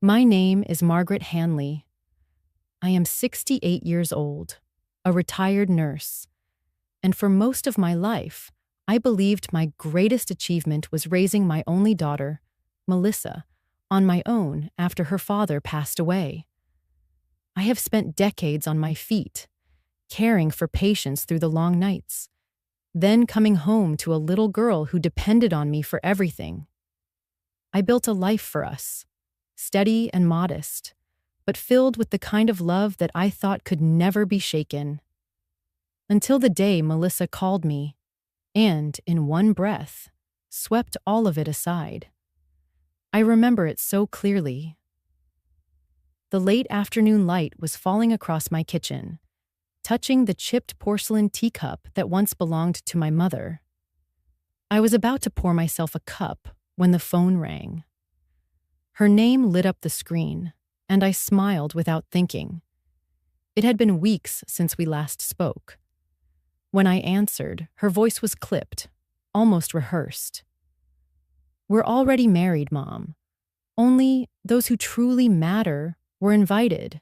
My name is Margaret Hanley. I am 68 years old, a retired nurse, and for most of my life, I believed my greatest achievement was raising my only daughter, Melissa, on my own after her father passed away. I have spent decades on my feet, caring for patients through the long nights, then coming home to a little girl who depended on me for everything. I built a life for us, steady and modest, but filled with the kind of love that I thought could never be shaken. Until the day Melissa called me, and, in one breath, swept all of it aside. I remember it so clearly. The late afternoon light was falling across my kitchen, touching the chipped porcelain teacup that once belonged to my mother. I was about to pour myself a cup when the phone rang. Her name lit up the screen, and I smiled without thinking. It had been weeks since we last spoke. When I answered, her voice was clipped, almost rehearsed. "We're already married, Mom. Only those who truly matter were invited.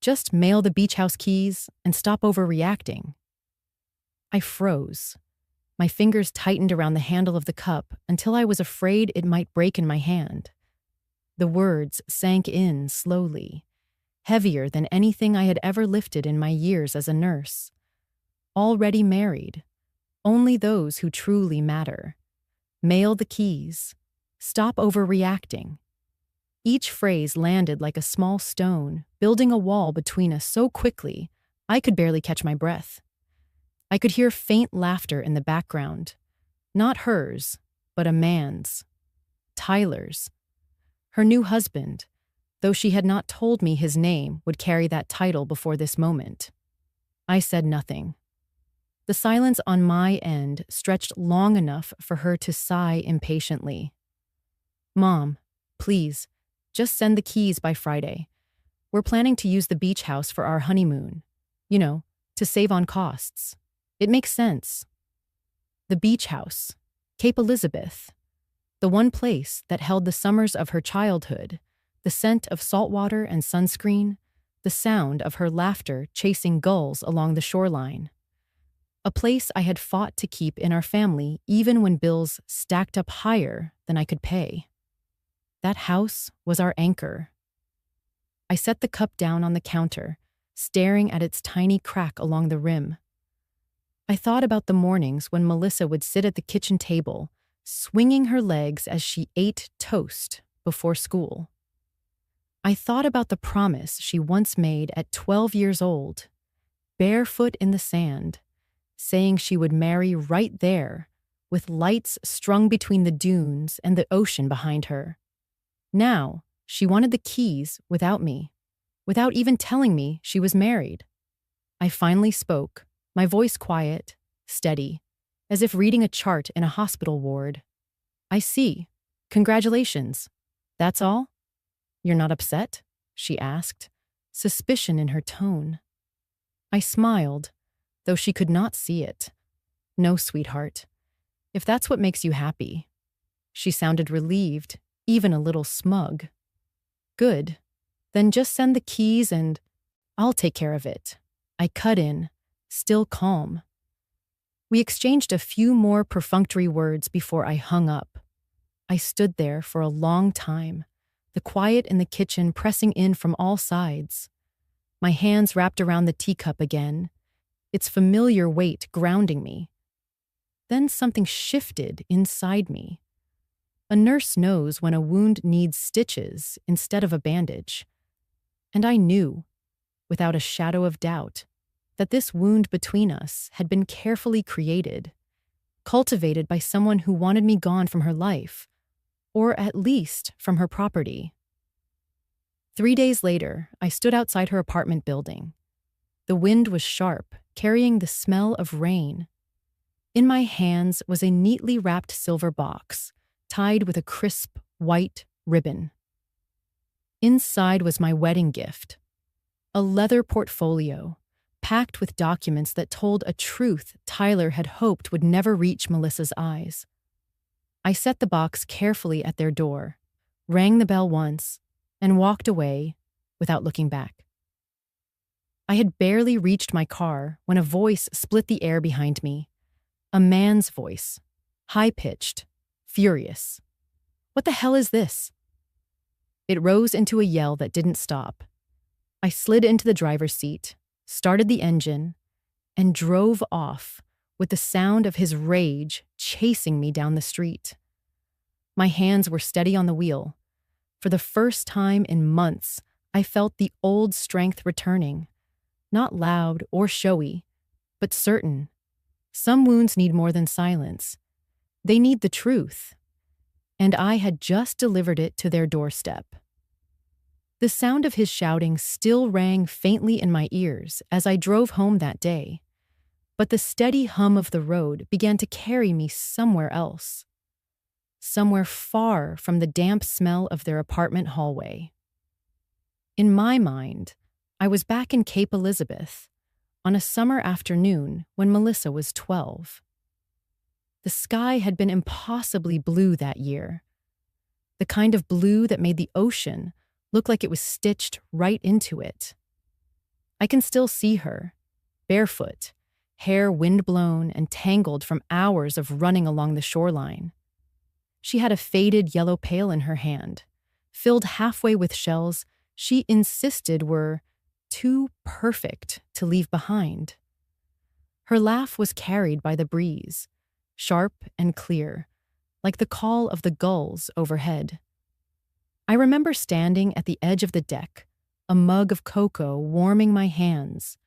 Just mail the beach house keys and stop overreacting." I froze. My fingers tightened around the handle of the cup until I was afraid it might break in my hand. The words sank in slowly, heavier than anything I had ever lifted in my years as a nurse. Already married. Only those who truly matter. Mail the keys. Stop overreacting. Each phrase landed like a small stone, building a wall between us so quickly I could barely catch my breath. I could hear faint laughter in the background. Not hers, but a man's. Tyler's. Her new husband, though she had not told me his name, would carry that title before this moment. I said nothing. The silence on my end stretched long enough for her to sigh impatiently. "Mom, please, just send the keys by Friday. We're planning to use the beach house for our honeymoon. You know, to save on costs. It makes sense." The beach house, Cape Elizabeth. The one place that held the summers of her childhood, the scent of salt water and sunscreen, the sound of her laughter chasing gulls along the shoreline. A place I had fought to keep in our family even when bills stacked up higher than I could pay. That house was our anchor. I set the cup down on the counter, staring at its tiny crack along the rim. I thought about the mornings when Melissa would sit at the kitchen table, swinging her legs as she ate toast before school. I thought about the promise she once made at 12 years old, barefoot in the sand, saying she would marry right there, with lights strung between the dunes and the ocean behind her. Now, she wanted the keys without me, without even telling me she was married. I finally spoke, my voice quiet, steady, as if reading a chart in a hospital ward. "I see. Congratulations. That's all? You're not upset?" she asked, suspicion in her tone. I smiled, though she could not see it. "No, sweetheart. If that's what makes you happy." She sounded relieved, even a little smug. "Good. Then just send the keys and I'll take care of it." I cut in, still calm. We exchanged a few more perfunctory words before I hung up. I stood there for a long time, the quiet in the kitchen pressing in from all sides. My hands wrapped around the teacup again, its familiar weight grounding me. Then something shifted inside me. A nurse knows when a wound needs stitches instead of a bandage. And I knew, without a shadow of doubt, that this wound between us had been carefully created, cultivated by someone who wanted me gone from her life, or at least from her property. 3 days later, I stood outside her apartment building. The wind was sharp, carrying the smell of rain. In my hands was a neatly wrapped silver box, tied with a crisp, white ribbon. Inside was my wedding gift, a leather portfolio, packed with documents that told a truth Tyler had hoped would never reach Melissa's eyes. I set the box carefully at their door, rang the bell once, and walked away without looking back. I had barely reached my car when a voice split the air behind me. A man's voice, high-pitched, furious. "What the hell is this?" It rose into a yell that didn't stop. I slid into the driver's seat, started the engine, and drove off with the sound of his rage chasing me down the street. My hands were steady on the wheel. For the first time in months, I felt the old strength returning. Not loud or showy, but certain. Some wounds need more than silence. They need the truth. And I had just delivered it to their doorstep. The sound of his shouting still rang faintly in my ears as I drove home that day, but the steady hum of the road began to carry me somewhere else. Somewhere far from the damp smell of their apartment hallway. In my mind, I was back in Cape Elizabeth on a summer afternoon when Melissa was 12. The sky had been impossibly blue that year, the kind of blue that made the ocean look like it was stitched right into it. I can still see her, barefoot, hair windblown and tangled from hours of running along the shoreline. She had a faded yellow pail in her hand, filled halfway with shells she insisted were too perfect to leave behind. Her laugh was carried by the breeze, sharp and clear, like the call of the gulls overhead. I remember standing at the edge of the deck, a mug of cocoa warming my hands,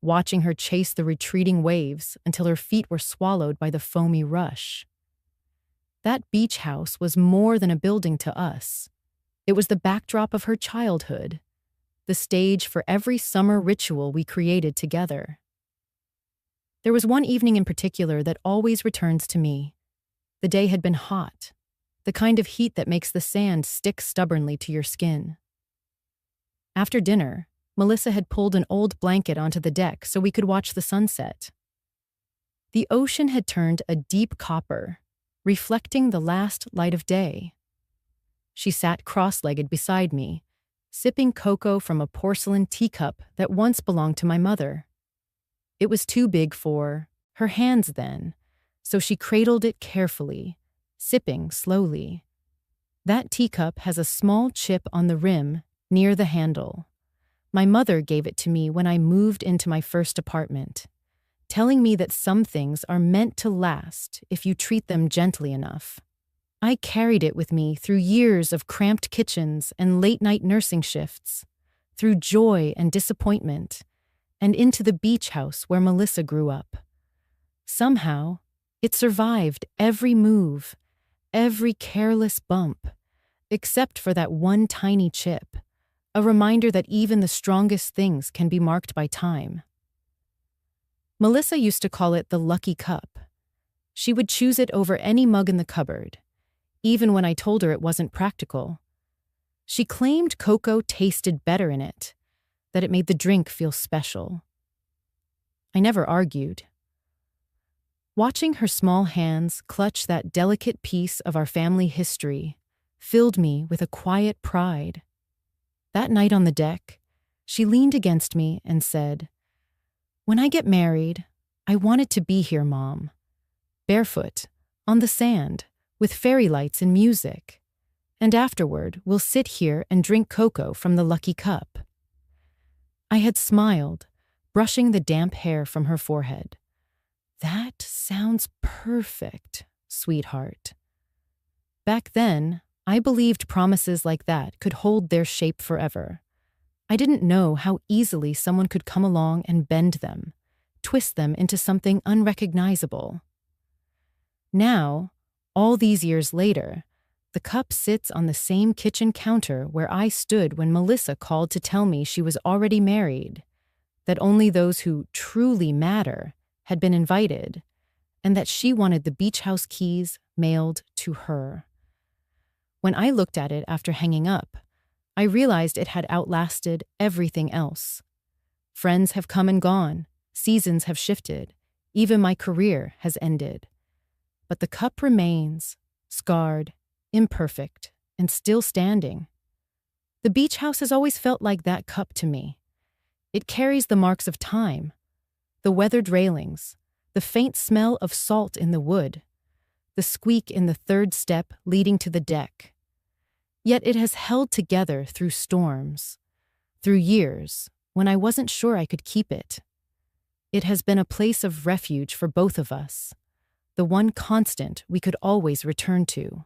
watching her chase the retreating waves until her feet were swallowed by the foamy rush. That beach house was more than a building to us. It was the backdrop of her childhood, the stage for every summer ritual we created together. There was one evening in particular that always returns to me. The day had been hot, the kind of heat that makes the sand stick stubbornly to your skin. After dinner, Melissa had pulled an old blanket onto the deck so we could watch the sunset. The ocean had turned a deep copper, reflecting the last light of day. She sat cross-legged beside me, sipping cocoa from a porcelain teacup that once belonged to my mother. It was too big for her hands then, so she cradled it carefully, sipping slowly. That teacup has a small chip on the rim near the handle. My mother gave it to me when I moved into my first apartment, telling me that some things are meant to last if you treat them gently enough. I carried it with me through years of cramped kitchens and late-night nursing shifts, through joy and disappointment, and into the beach house where Melissa grew up. Somehow, it survived every move, every careless bump, except for that one tiny chip, a reminder that even the strongest things can be marked by time. Melissa used to call it the lucky cup. She would choose it over any mug in the cupboard, even when I told her it wasn't practical. She claimed cocoa tasted better in it, that it made the drink feel special. I never argued. Watching her small hands clutch that delicate piece of our family history filled me with a quiet pride. That night on the deck, she leaned against me and said, "When I get married, I want it to be here, Mom. Barefoot, on the sand, with fairy lights and music. And afterward, we'll sit here and drink cocoa from the lucky cup." I had smiled, brushing the damp hair from her forehead. "That sounds perfect, sweetheart." Back then, I believed promises like that could hold their shape forever. I didn't know how easily someone could come along and bend them, twist them into something unrecognizable. Now, all these years later, the cup sits on the same kitchen counter where I stood when Melissa called to tell me she was already married, that only those who truly matter had been invited, and that she wanted the beach house keys mailed to her. When I looked at it after hanging up, I realized it had outlasted everything else. Friends have come and gone, seasons have shifted, even my career has ended. But the cup remains, scarred, imperfect, and still standing. The beach house has always felt like that cup to me. It carries the marks of time, the weathered railings, the faint smell of salt in the wood, the squeak in the third step leading to the deck. Yet it has held together through storms, through years when I wasn't sure I could keep it. It has been a place of refuge for both of us, the one constant we could always return to,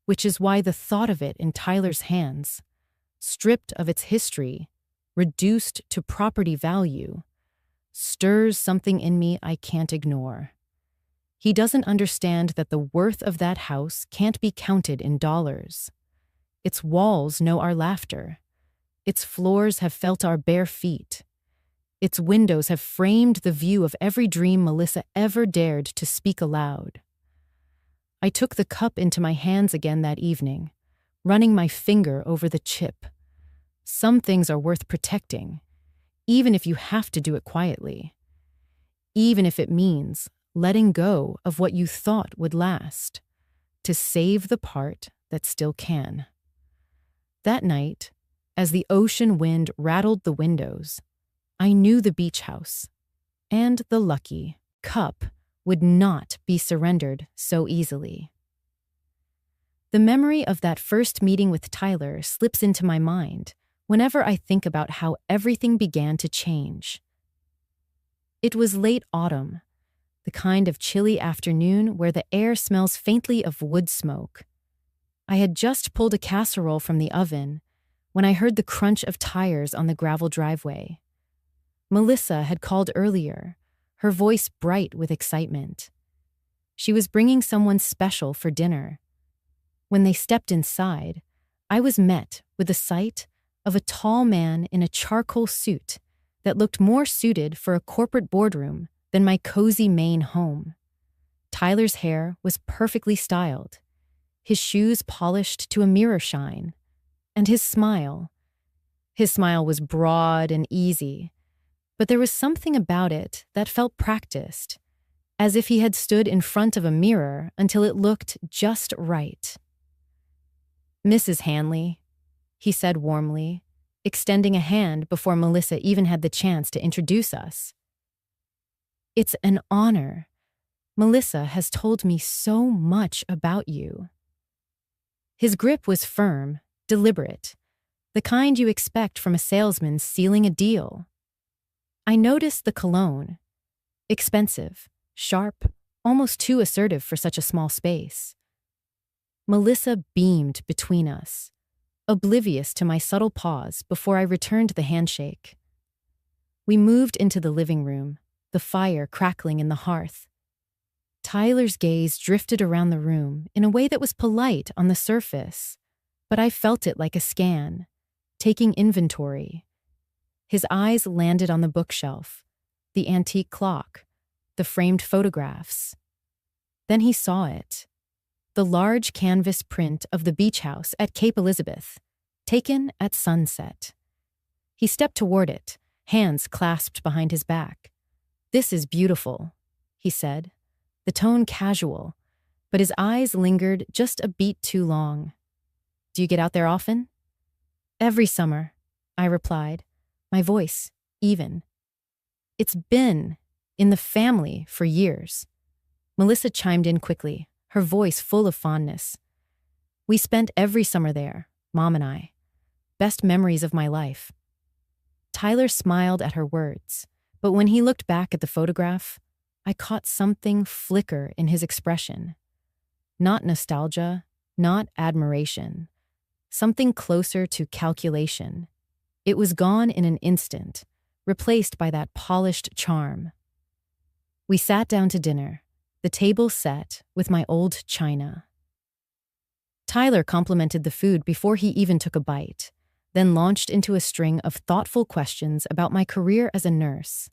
which is why the thought of it in Tyler's hands, stripped of its history, reduced to property value, stirs something in me I can't ignore. He doesn't understand that the worth of that house can't be counted in dollars. Its walls know our laughter. Its floors have felt our bare feet. Its windows have framed the view of every dream Melissa ever dared to speak aloud. I took the cup into my hands again that evening, running my finger over the chip. Some things are worth protecting, even if you have to do it quietly. Even if it means letting go of what you thought would last, to save the part that still can. That night, as the ocean wind rattled the windows, I knew the beach house and the lucky cup would not be surrendered so easily. The memory of that first meeting with Tyler slips into my mind whenever I think about how everything began to change. It was late autumn, the kind of chilly afternoon where the air smells faintly of wood smoke. I had just pulled a casserole from the oven when I heard the crunch of tires on the gravel driveway. Melissa had called earlier, her voice bright with excitement. She was bringing someone special for dinner. When they stepped inside, I was met with the sight of a tall man in a charcoal suit that looked more suited for a corporate boardroom than my cozy Maine home. Tyler's hair was perfectly styled, his shoes polished to a mirror shine, and his smile. His smile was broad and easy, but there was something about it that felt practiced, as if he had stood in front of a mirror until it looked just right. "Mrs. Hanley," he said warmly, extending a hand before Melissa even had the chance to introduce us. "It's an honor. Melissa has told me so much about you." His grip was firm, deliberate, the kind you expect from a salesman sealing a deal. I noticed the cologne. Expensive, sharp, almost too assertive for such a small space. Melissa beamed between us, oblivious to my subtle pause before I returned the handshake. We moved into the living room, the fire crackling in the hearth. Tyler's gaze drifted around the room in a way that was polite on the surface, but I felt it like a scan, taking inventory. His eyes landed on the bookshelf, the antique clock, the framed photographs. Then he saw it, the large canvas print of the beach house at Cape Elizabeth, taken at sunset. He stepped toward it, hands clasped behind his back. "This is beautiful," he said, the tone casual, but his eyes lingered just a beat too long. "Do you get out there often?" "Every summer," I replied, my voice even. "It's been in the family for years." Melissa chimed in quickly, her voice full of fondness. "We spent every summer there, Mom and I. Best memories of my life." Tyler smiled at her words, but when he looked back at the photograph, I caught something flicker in his expression. Not nostalgia, not admiration. Something closer to calculation. It was gone in an instant, replaced by that polished charm. We sat down to dinner, the table set with my old china. Tyler complimented the food before he even took a bite, then launched into a string of thoughtful questions about my career as a nurse,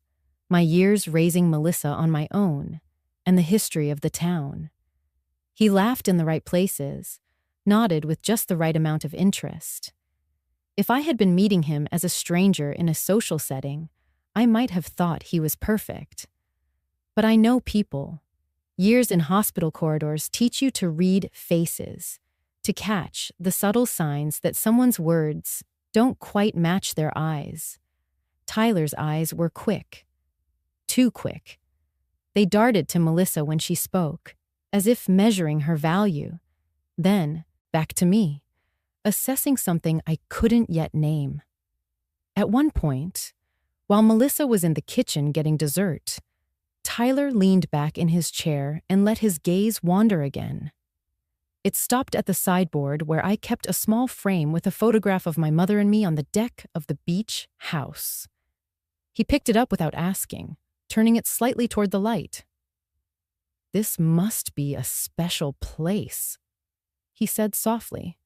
my years raising Melissa on my own, and the history of the town. He laughed in the right places, nodded with just the right amount of interest. If I had been meeting him as a stranger in a social setting, I might have thought he was perfect. But I know people. Years in hospital corridors teach you to read faces, to catch the subtle signs that someone's words don't quite match their eyes. Tyler's eyes were quick. Too quick. They darted to Melissa when she spoke, as if measuring her value. Then, back to me, assessing something I couldn't yet name. At one point, while Melissa was in the kitchen getting dessert, Tyler leaned back in his chair and let his gaze wander again. It stopped at the sideboard where I kept a small frame with a photograph of my mother and me on the deck of the beach house. He picked it up without asking, turning it slightly toward the light. "This must be a special place," he said softly,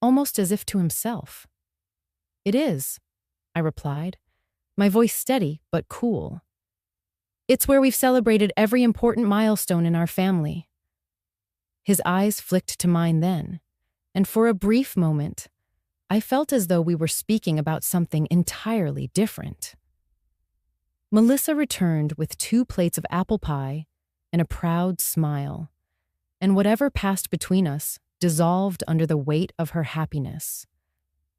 almost as if to himself. "It is," I replied, my voice steady but cool. "It's where we've celebrated every important milestone in our family." His eyes flicked to mine then, and for a brief moment, I felt as though we were speaking about something entirely different. Melissa returned with 2 plates of apple pie and a proud smile, and whatever passed between us dissolved under the weight of her happiness.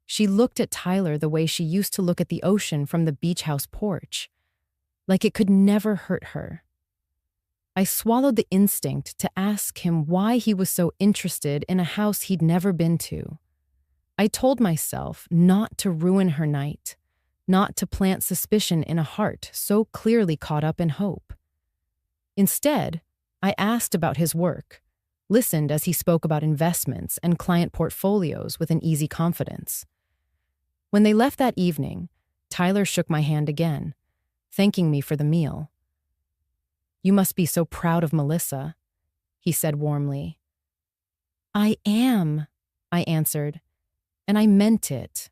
She looked at Tyler the way she used to look at the ocean from the beach house porch, like it could never hurt her. I swallowed the instinct to ask him why he was so interested in a house he'd never been to. I told myself not to ruin her night, not to plant suspicion in a heart so clearly caught up in hope. Instead, I asked about his work, listened as he spoke about investments and client portfolios with an easy confidence. When they left that evening, Tyler shook my hand again, thanking me for the meal. "You must be so proud of Melissa," he said warmly. "I am," I answered, and I meant it.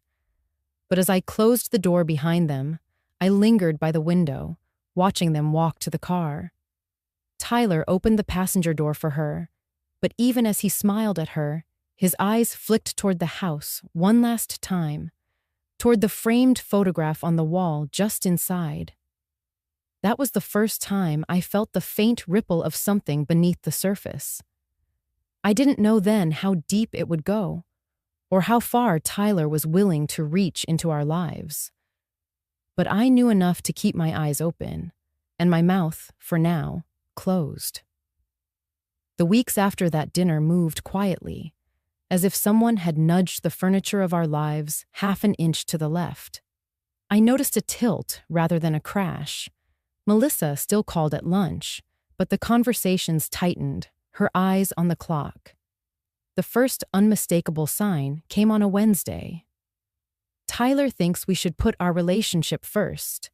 But as I closed the door behind them, I lingered by the window, watching them walk to the car. Tyler opened the passenger door for her, but even as he smiled at her, his eyes flicked toward the house one last time, toward the framed photograph on the wall just inside. That was the first time I felt the faint ripple of something beneath the surface. I didn't know then how deep it would go, or how far Tyler was willing to reach into our lives. But I knew enough to keep my eyes open, and my mouth, for now, closed. The weeks after that dinner moved quietly, as if someone had nudged the furniture of our lives half an inch to the left. I noticed a tilt rather than a crash. Melissa still called at lunch, but the conversations tightened, her eyes on the clock. The first unmistakable sign came on a Wednesday. "Tyler thinks we should put our relationship first.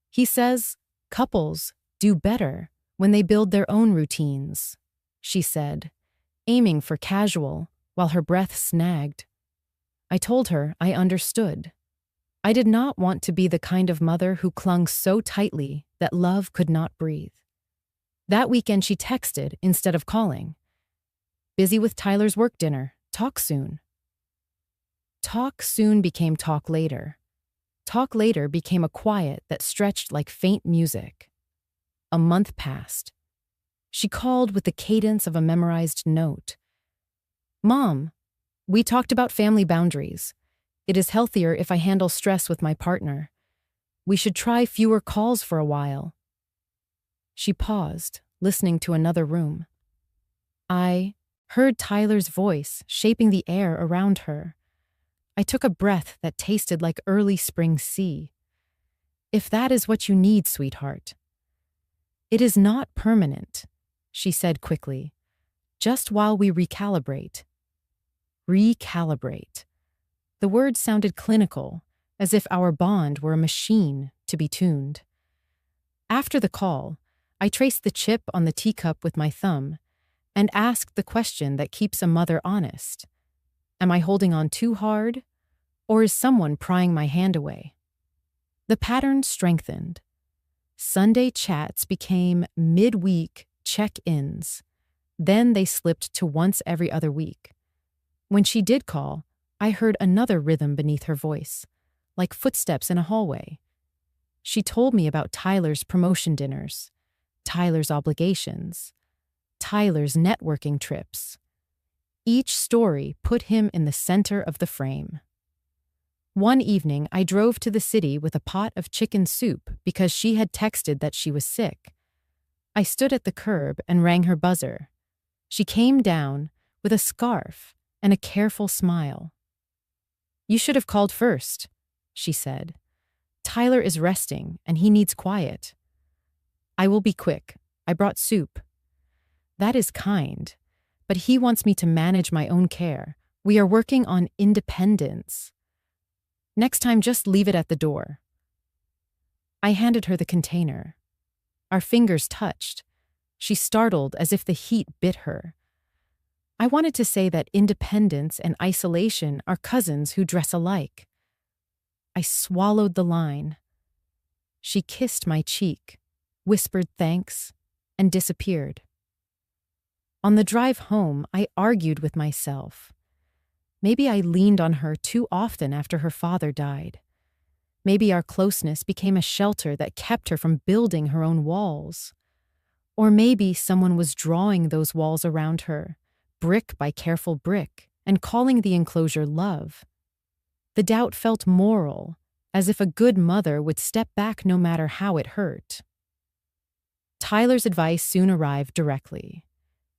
He says couples do better when they build their own routines," she said, aiming for casual while her breath snagged. I told her I understood. I did not want to be the kind of mother who clung so tightly that love could not breathe. That weekend she texted instead of calling. "Busy with Tyler's work dinner. Talk soon." Talk soon became talk later. Talk later became a quiet that stretched like faint music. A month passed. She called with the cadence of a memorized note. "Mom, we talked about family boundaries. It is healthier if I handle stress with my partner. We should try fewer calls for a while." She paused, listening to another room. I heard Tyler's voice shaping the air around her. I took a breath that tasted like early spring sea. "If that is what you need, sweetheart." "It is not permanent," she said quickly. "Just while we recalibrate." Recalibrate. The word sounded clinical, as if our bond were a machine to be tuned. After the call, I traced the chip on the teacup with my thumb and asked the question that keeps a mother honest. Am I holding on too hard, or is someone prying my hand away? The pattern strengthened. Sunday chats became midweek check-ins. Then they slipped to once every other week. When she did call, I heard another rhythm beneath her voice, like footsteps in a hallway. She told me about Tyler's promotion dinners, Tyler's obligations, Tyler's networking trips. Each story put him in the center of the frame. One evening, I drove to the city with a pot of chicken soup because she had texted that she was sick. I stood at the curb and rang her buzzer. She came down with a scarf and a careful smile. "You should have called first," she said. "Tyler is resting and he needs quiet." "I will be quick. I brought soup." "That is kind, but he wants me to manage my own care. We are working on independence. Next time, just leave it at the door." I handed her the container. Our fingers touched. She startled as if the heat bit her. I wanted to say that independence and isolation are cousins who dress alike. I swallowed the line. She kissed my cheek, whispered thanks, and disappeared. On the drive home, I argued with myself. Maybe I leaned on her too often after her father died. Maybe our closeness became a shelter that kept her from building her own walls. Or maybe someone was drawing those walls around her, brick by careful brick, and calling the enclosure love. The doubt felt moral, as if a good mother would step back no matter how it hurt. Tyler's advice soon arrived directly.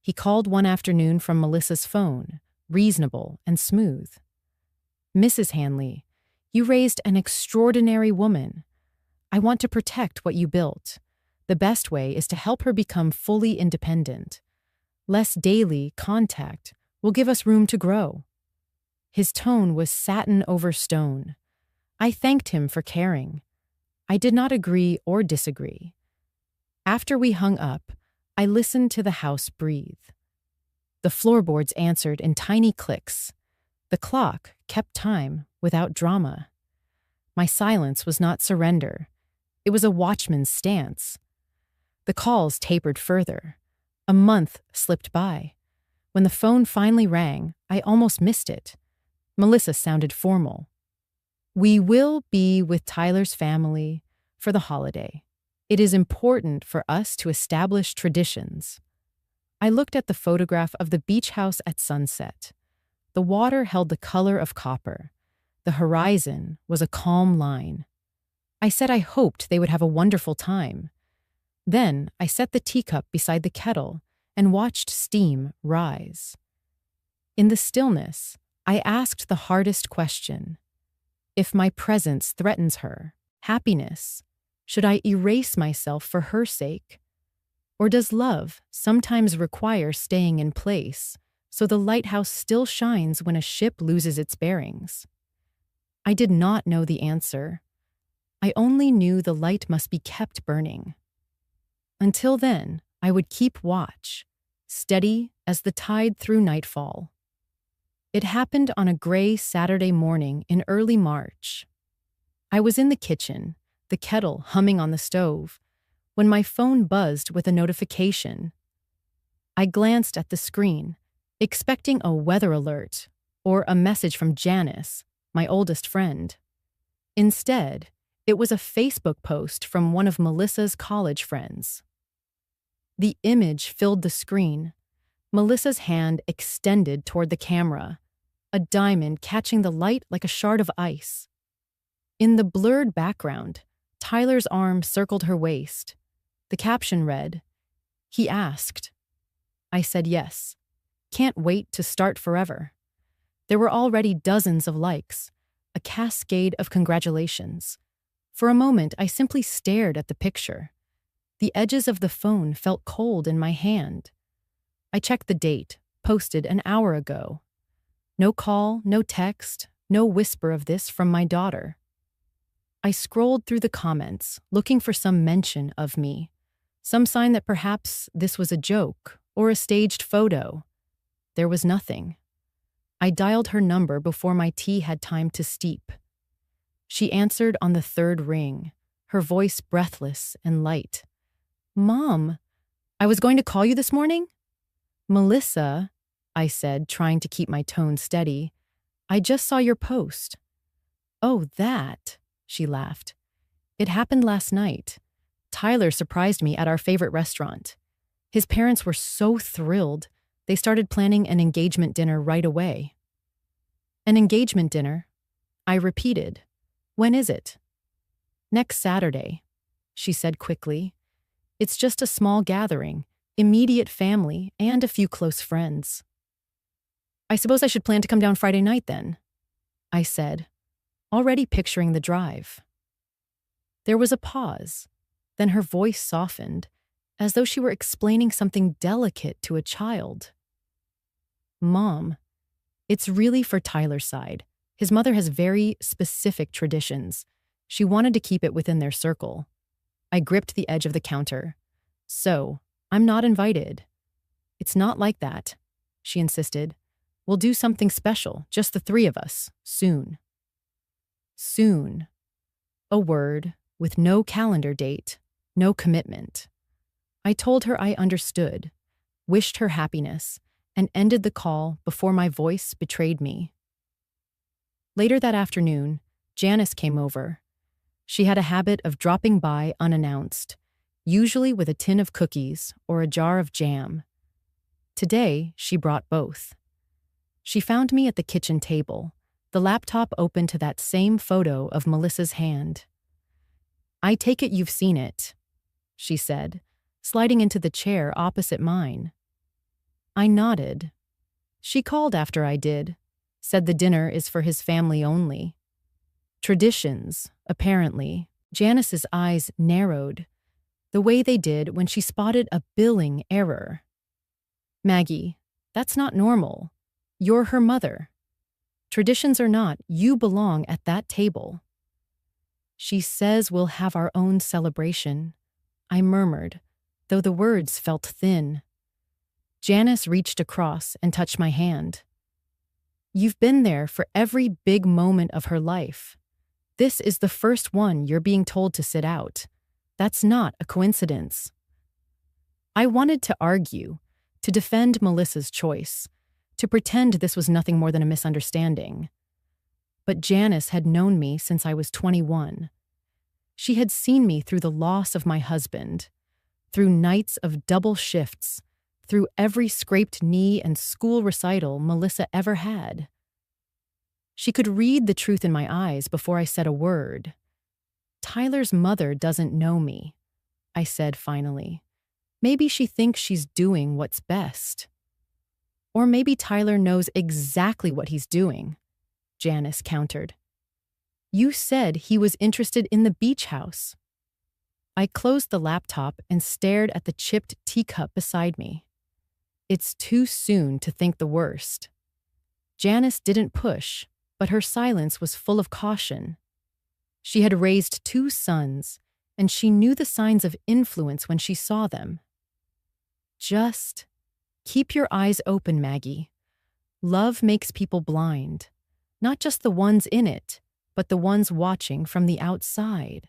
He called one afternoon from Melissa's phone, reasonable and smooth. "Mrs. Hanley, you raised an extraordinary woman. I want to protect what you built. The best way is to help her become fully independent. Less daily contact will give us room to grow." His tone was satin over stone. I thanked him for caring. I did not agree or disagree. After we hung up, I listened to the house breathe. The floorboards answered in tiny clicks. The clock kept time without drama. My silence was not surrender. It was a watchman's stance. The calls tapered further. A month slipped by. When the phone finally rang, I almost missed it. Melissa sounded formal. "We will be with Tyler's family for the holiday. It is important for us to establish traditions." I looked at the photograph of the beach house at sunset. The water held the color of copper. The horizon was a calm line. I said I hoped they would have a wonderful time. Then I set the teacup beside the kettle and watched steam rise. In the stillness, I asked the hardest question. If my presence threatens her happiness, should I erase myself for her sake? Or does love sometimes require staying in place so the lighthouse still shines when a ship loses its bearings? I did not know the answer. I only knew the light must be kept burning. Until then, I would keep watch, steady as the tide through nightfall. It happened on a gray Saturday morning in early March. I was in the kitchen, the kettle humming on the stove, when my phone buzzed with a notification. I glanced at the screen, expecting a weather alert or a message from Janice, my oldest friend. Instead, it was a Facebook post from one of Melissa's college friends. The image filled the screen, Melissa's hand extended toward the camera, a diamond catching the light like a shard of ice. In the blurred background, Tyler's arm circled her waist. The caption read, "He asked." I said yes. Can't wait to start forever. There were already dozens of likes, a cascade of congratulations. For a moment, I simply stared at the picture. The edges of the phone felt cold in my hand. I checked the date, posted an hour ago. No call, no text, no whisper of this from my daughter. I scrolled through the comments, looking for some mention of me, some sign that perhaps this was a joke or a staged photo. There was nothing. I dialed her number before my tea had time to steep. She answered on the third ring, her voice breathless and light. "Mom, I was going to call you this morning?" "Melissa," I said, trying to keep my tone steady, "I just saw your post." "Oh, that," she laughed. "It happened last night. Tyler surprised me at our favorite restaurant. His parents were so thrilled. They started planning an engagement dinner right away. An engagement dinner? I repeated. When is it? Next Saturday, she said quickly. It's just a small gathering, immediate family, and a few close friends. I suppose I should plan to come down Friday night then, I said, already picturing the drive. There was a pause, then her voice softened, as though she were explaining something delicate to a child. Mom, it's really for Tyler's side. His mother has very specific traditions. She wanted to keep it within their circle. I gripped the edge of the counter. So, I'm not invited. It's not like that, she insisted. We'll do something special, just the three of us, soon. Soon. A word with no calendar date, no commitment. I told her I understood, wished her happiness, and ended the call before my voice betrayed me. Later that afternoon, Janice came over. She had a habit of dropping by unannounced, usually with a tin of cookies or a jar of jam. Today, she brought both. She found me at the kitchen table, the laptop open to that same photo of Melissa's hand. I take it you've seen it, she said, sliding into the chair opposite mine. I nodded. She called after I did, said the dinner is for his family only. Traditions, apparently. Janice's eyes narrowed, the way they did when she spotted a billing error. Maggie, that's not normal. You're her mother. Traditions or not, you belong at that table. She says we'll have our own celebration, I murmured, though the words felt thin. Janice reached across and touched my hand. You've been there for every big moment of her life. This is the first one you're being told to sit out. That's not a coincidence. I wanted to argue, to defend Melissa's choice, to pretend this was nothing more than a misunderstanding. But Janice had known me since I was 21. She had seen me through the loss of my husband, through nights of double shifts, through every scraped knee and school recital Melissa ever had. She could read the truth in my eyes before I said a word. Tyler's mother doesn't know me, I said finally. Maybe she thinks she's doing what's best. Or maybe Tyler knows exactly what he's doing, Janice countered. You said he was interested in the beach house. I closed the laptop and stared at the chipped teacup beside me. It's too soon to think the worst. Janice didn't push, but her silence was full of caution. She had raised 2 sons, and she knew the signs of influence when she saw them. Just keep your eyes open, Maggie. Love makes people blind, not just the ones in it, but the ones watching from the outside.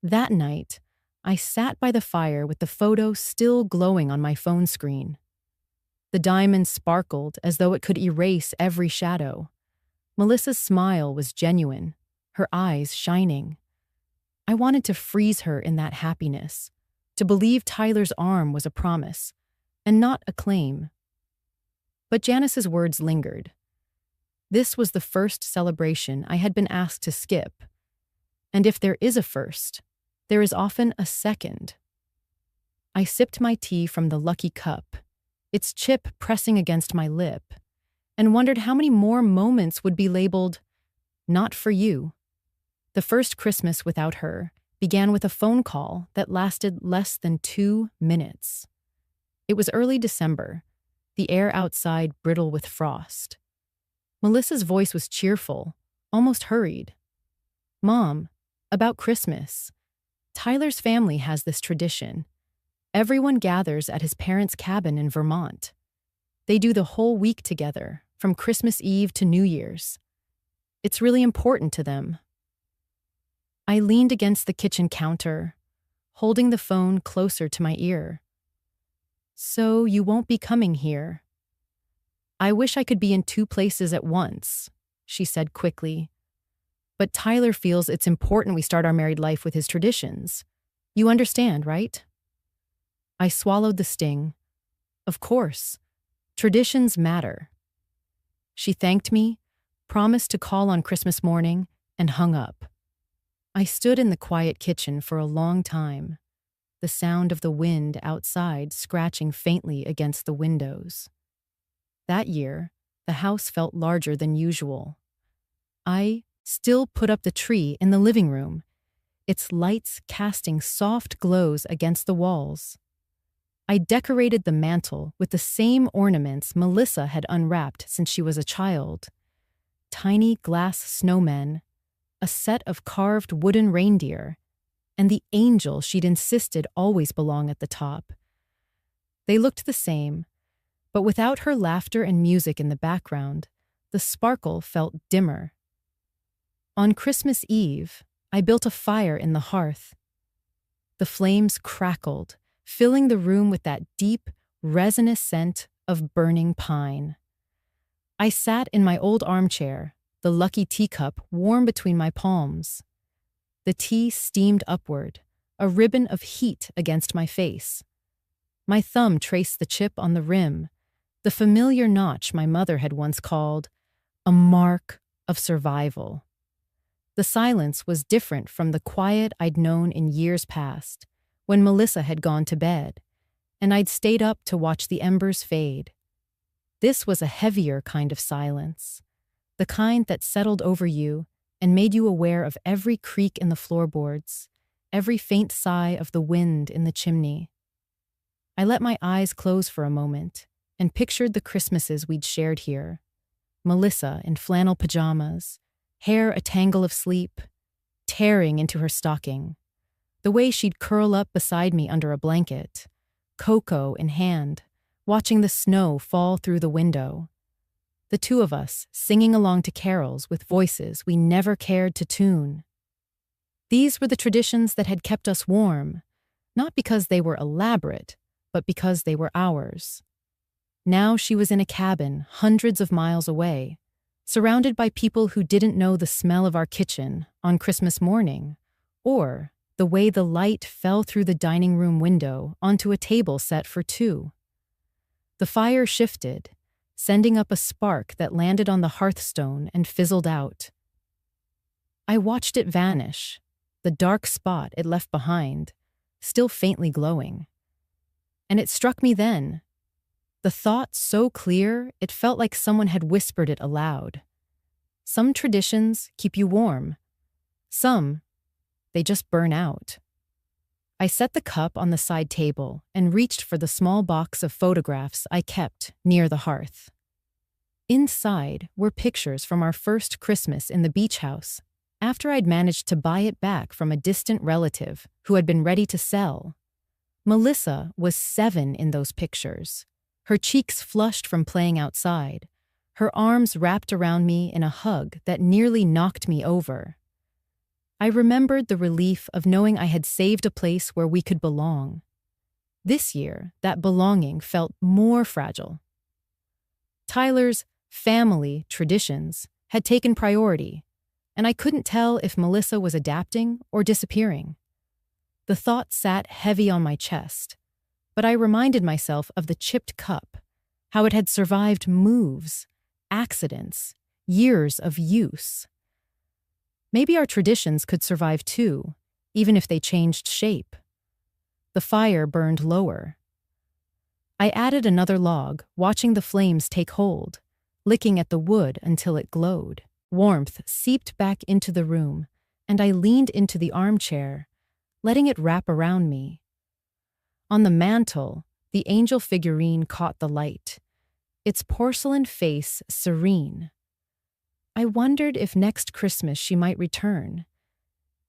That night, I sat by the fire with the photo still glowing on my phone screen. The diamond sparkled as though it could erase every shadow. Melissa's smile was genuine, her eyes shining. I wanted to freeze her in that happiness, to believe Tyler's arm was a promise, and not a claim. But Janice's words lingered. This was the first celebration I had been asked to skip. And if there is a first, there is often a second. I sipped my tea from the lucky cup, its chip pressing against my lip, and wondered how many more moments would be labeled, "Not for you." The first Christmas without her began with a phone call that lasted less than 2 minutes. It was early December, the air outside brittle with frost. Melissa's voice was cheerful, almost hurried. "Mom, about Christmas. Tyler's family has this tradition. Everyone gathers at his parents' cabin in Vermont. They do the whole week together, from Christmas Eve to New Year's. It's really important to them." I leaned against the kitchen counter, holding the phone closer to my ear. "So you won't be coming here?" "I wish I could be in 2 places at once," she said quickly. "But Tyler feels it's important we start our married life with his traditions. You understand, right?" I swallowed the sting. Of course. Traditions matter. She thanked me, promised to call on Christmas morning, and hung up. I stood in the quiet kitchen for a long time, the sound of the wind outside scratching faintly against the windows. That year, the house felt larger than usual. I still put up the tree in the living room, its lights casting soft glows against the walls. I decorated the mantel with the same ornaments Melissa had unwrapped since she was a child. Tiny glass snowmen, a set of carved wooden reindeer, and the angel she'd insisted always belong at the top. They looked the same, but without her laughter and music in the background, the sparkle felt dimmer. On Christmas Eve, I built a fire in the hearth. The flames crackled, filling the room with that deep, resinous scent of burning pine. I sat in my old armchair, the lucky teacup warm between my palms. The tea steamed upward, a ribbon of heat against my face. My thumb traced the chip on the rim, the familiar notch my mother had once called a mark of survival. The silence was different from the quiet I'd known in years past, when Melissa had gone to bed, and I'd stayed up to watch the embers fade. This was a heavier kind of silence, the kind that settled over you and made you aware of every creak in the floorboards, every faint sigh of the wind in the chimney. I let my eyes close for a moment and pictured the Christmases we'd shared here. Melissa in flannel pajamas, hair a tangle of sleep, tearing into her stocking. The way she'd curl up beside me under a blanket, cocoa in hand, watching the snow fall through the window. The two of us singing along to carols with voices we never cared to tune. These were the traditions that had kept us warm, not because they were elaborate, but because they were ours. Now she was in a cabin hundreds of miles away, surrounded by people who didn't know the smell of our kitchen on Christmas morning, or the way the light fell through the dining room window onto a table set for two. The fire shifted, sending up a spark that landed on the hearthstone and fizzled out. I watched it vanish, the dark spot it left behind, still faintly glowing. And it struck me then, the thought so clear it felt like someone had whispered it aloud. Some traditions keep you warm. Some, they just burn out. I set the cup on the side table and reached for the small box of photographs I kept near the hearth. Inside were pictures from our first Christmas in the beach house, after I'd managed to buy it back from a distant relative who had been ready to sell. Melissa was 7 in those pictures, her cheeks flushed from playing outside, her arms wrapped around me in a hug that nearly knocked me over. I remembered the relief of knowing I had saved a place where we could belong. This year, that belonging felt more fragile. Tyler's family traditions had taken priority, and I couldn't tell if Melissa was adapting or disappearing. The thought sat heavy on my chest, but I reminded myself of the chipped cup, how it had survived moves, accidents, years of use. Maybe our traditions could survive too, even if they changed shape. The fire burned lower. I added another log, watching the flames take hold, licking at the wood until it glowed. Warmth seeped back into the room, and I leaned into the armchair, letting it wrap around me. On the mantel, the angel figurine caught the light, its porcelain face serene. I wondered if next Christmas she might return,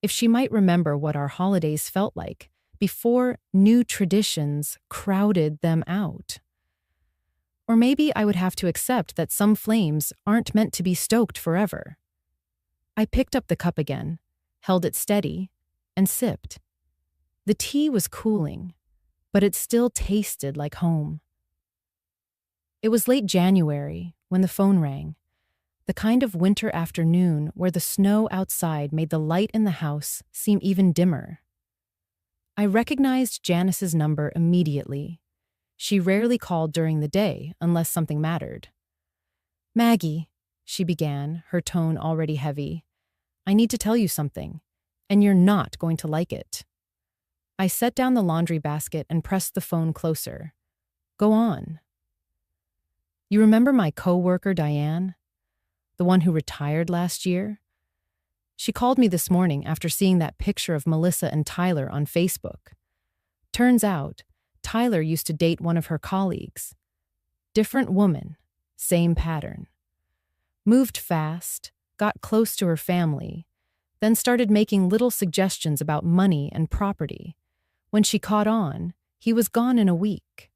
if she might remember what our holidays felt like before new traditions crowded them out. Or maybe I would have to accept that some flames aren't meant to be stoked forever. I picked up the cup again, held it steady, and sipped. The tea was cooling, but it still tasted like home. It was late January when the phone rang, the kind of winter afternoon where the snow outside made the light in the house seem even dimmer. I recognized Janice's number immediately. She rarely called during the day unless something mattered. "Maggie," she began, her tone already heavy, "I need to tell you something, and you're not going to like it." I set down the laundry basket and pressed the phone closer. "Go on." "You remember my coworker, Diane? The one who retired last year? She called me this morning after seeing that picture of Melissa and Tyler on Facebook. Turns out, Tyler used to date one of her colleagues. Different woman, same pattern. Moved fast, got close to her family, then started making little suggestions about money and property. When she caught on, he was gone in a week.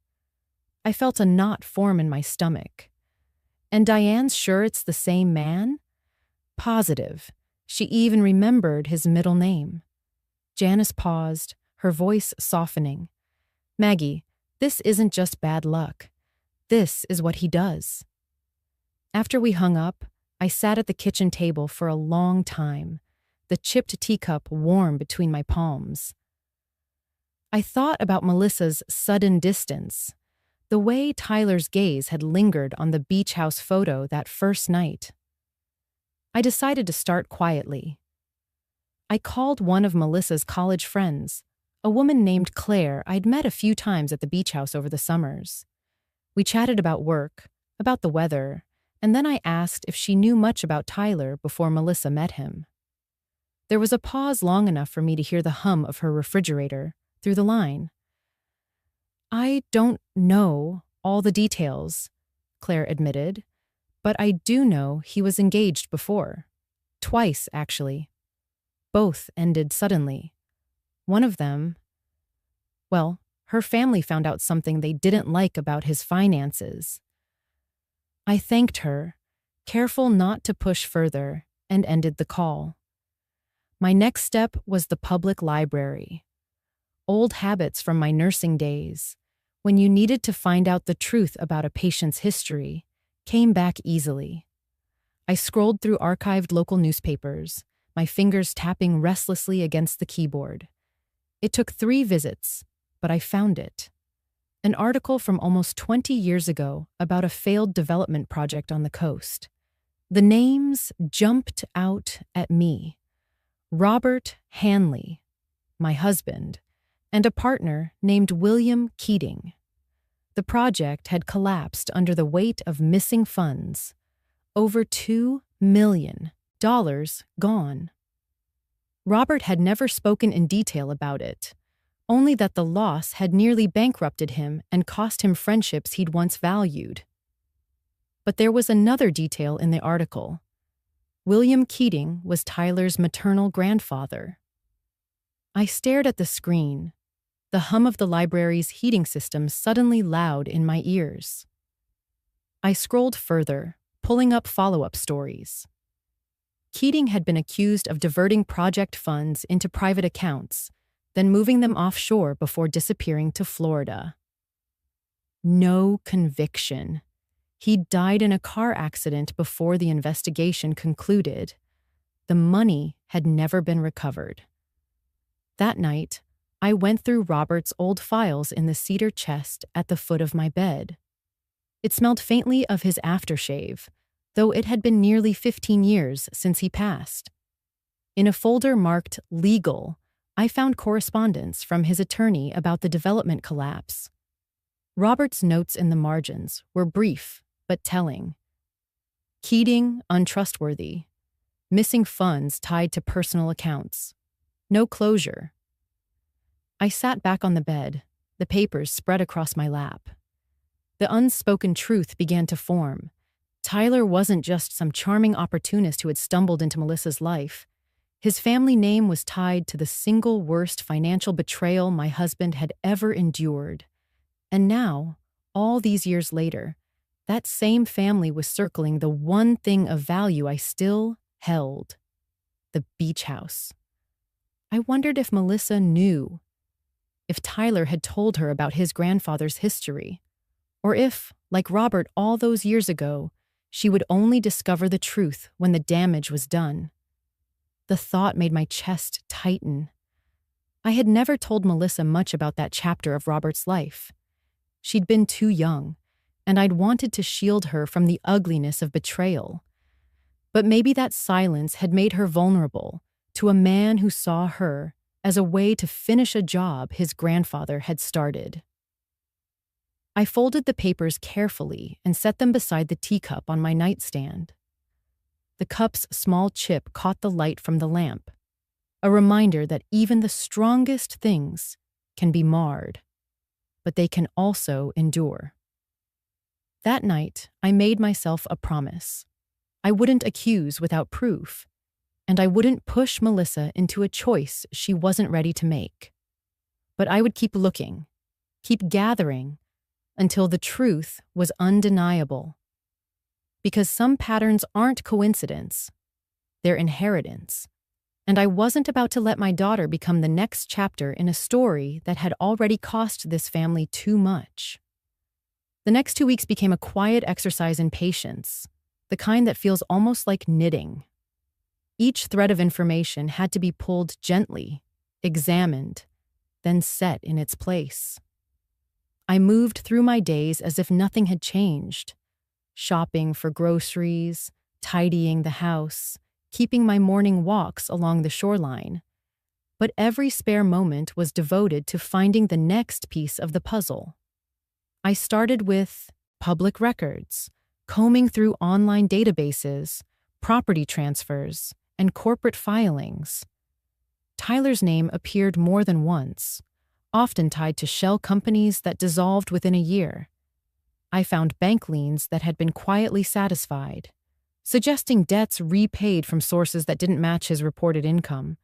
I felt a knot form in my stomach. And Diane's sure it's the same man? Positive. She even remembered his middle name. Janice paused, her voice softening. "Maggie, this isn't just bad luck. This is what he does." After we hung up, I sat at the kitchen table for a long time, the chipped teacup warm between my palms. I thought about Melissa's sudden distance, the way Tyler's gaze had lingered on the beach house photo that first night. I decided to start quietly. I called one of Melissa's college friends, a woman named Claire I'd met a few times at the beach house over the summers. We chatted about work, about the weather, and then I asked if she knew much about Tyler before Melissa met him. There was a pause long enough for me to hear the hum of her refrigerator through the line. "I don't know all the details," Claire admitted, "but I do know he was engaged before. Twice, actually. Both ended suddenly. One of them, well, her family found out something they didn't like about his finances." I thanked her, careful not to push further, and ended the call. My next step was the public library. Old habits from my nursing days, when you needed to find out the truth about a patient's history, came back easily. I scrolled through archived local newspapers, my fingers tapping restlessly against the keyboard. It took 3 visits, but I found it. An article from almost 20 years ago about a failed development project on the coast. The names jumped out at me. Robert Hanley, my husband, and a partner named William Keating. The project had collapsed under the weight of missing funds. Over $2 million gone. Robert had never spoken in detail about it, only that the loss had nearly bankrupted him and cost him friendships he'd once valued. But there was another detail in the article. William Keating was Tyler's maternal grandfather. I stared at the screen, the hum of the library's heating system suddenly loud in my ears. I scrolled further, pulling up follow-up stories. Keating had been accused of diverting project funds into private accounts, then moving them offshore before disappearing to Florida. No conviction. He died in a car accident before the investigation concluded. The money had never been recovered. That night, I went through Robert's old files in the cedar chest at the foot of my bed. It smelled faintly of his aftershave, though it had been nearly 15 years since he passed. In a folder marked Legal, I found correspondence from his attorney about the development collapse. Robert's notes in the margins were brief but telling. Keating untrustworthy. Missing funds tied to personal accounts. No closure. I sat back on the bed, the papers spread across my lap. The unspoken truth began to form. Tyler wasn't just some charming opportunist who had stumbled into Melissa's life. His family name was tied to the single worst financial betrayal my husband had ever endured. And now, all these years later, that same family was circling the one thing of value I still held: the beach house. I wondered if Melissa knew, if Tyler had told her about his grandfather's history, or if, like Robert all those years ago, she would only discover the truth when the damage was done. The thought made my chest tighten. I had never told Melissa much about that chapter of Robert's life. She'd been too young, and I'd wanted to shield her from the ugliness of betrayal. But maybe that silence had made her vulnerable to a man who saw her as a way to finish a job his grandfather had started. I folded the papers carefully and set them beside the teacup on my nightstand. The cup's small chip caught the light from the lamp, a reminder that even the strongest things can be marred, but they can also endure. That night, I made myself a promise. I wouldn't accuse without proof, and I wouldn't push Melissa into a choice she wasn't ready to make. But I would keep looking, keep gathering, until the truth was undeniable. Because some patterns aren't coincidence, they're inheritance. And I wasn't about to let my daughter become the next chapter in a story that had already cost this family too much. The next 2 weeks became a quiet exercise in patience, the kind that feels almost like knitting. Each thread of information had to be pulled gently, examined, then set in its place. I moved through my days as if nothing had changed, shopping for groceries, tidying the house, keeping my morning walks along the shoreline. But every spare moment was devoted to finding the next piece of the puzzle. I started with public records, combing through online databases, property transfers, and corporate filings. Tyler's name appeared more than once, often tied to shell companies that dissolved within a year. I found bank liens that had been quietly satisfied, suggesting debts repaid from sources that didn't match his reported income.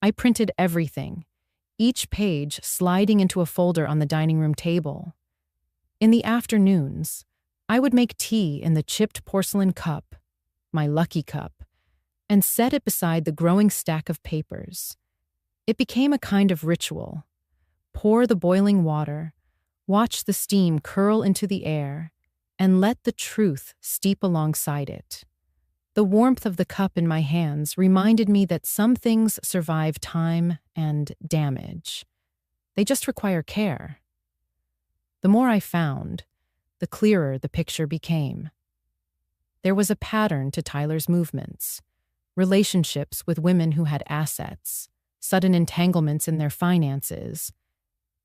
I printed everything, each page sliding into a folder on the dining room table. In the afternoons, I would make tea in the chipped porcelain cup, my lucky cup, and set it beside the growing stack of papers. It became a kind of ritual. Pour the boiling water, watch the steam curl into the air, and let the truth steep alongside it. The warmth of the cup in my hands reminded me that some things survive time and damage. They just require care. The more I found, the clearer the picture became. There was a pattern to Tyler's movements: relationships with women who had assets, sudden entanglements in their finances,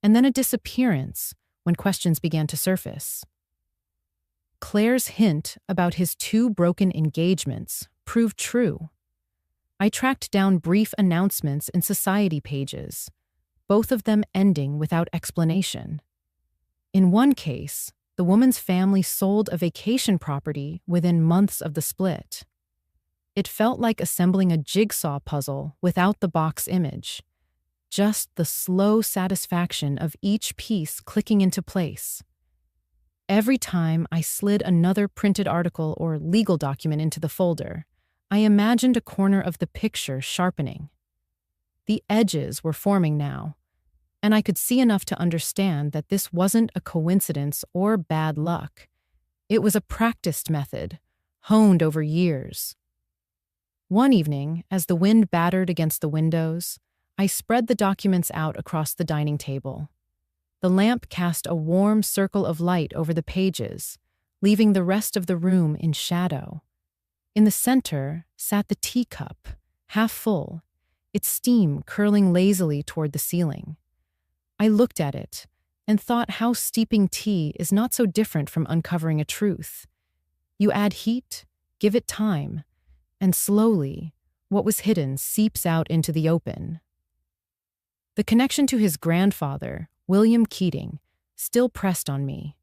and then a disappearance when questions began to surface. Claire's hint about his 2 broken engagements proved true. I tracked down brief announcements in society pages, both of them ending without explanation. In one case, the woman's family sold a vacation property within months of the split. It felt like assembling a jigsaw puzzle without the box image, just the slow satisfaction of each piece clicking into place. Every time I slid another printed article or legal document into the folder, I imagined a corner of the picture sharpening. The edges were forming now, and I could see enough to understand that this wasn't a coincidence or bad luck. It was a practiced method, honed over years. One evening, as the wind battered against the windows, I spread the documents out across the dining table. The lamp cast a warm circle of light over the pages, leaving the rest of the room in shadow. In the center sat the teacup, half full, its steam curling lazily toward the ceiling. I looked at it and thought how steeping tea is not so different from uncovering a truth. You add heat, give it time, and slowly, what was hidden seeps out into the open. The connection to his grandfather, William Keating, still pressed on me.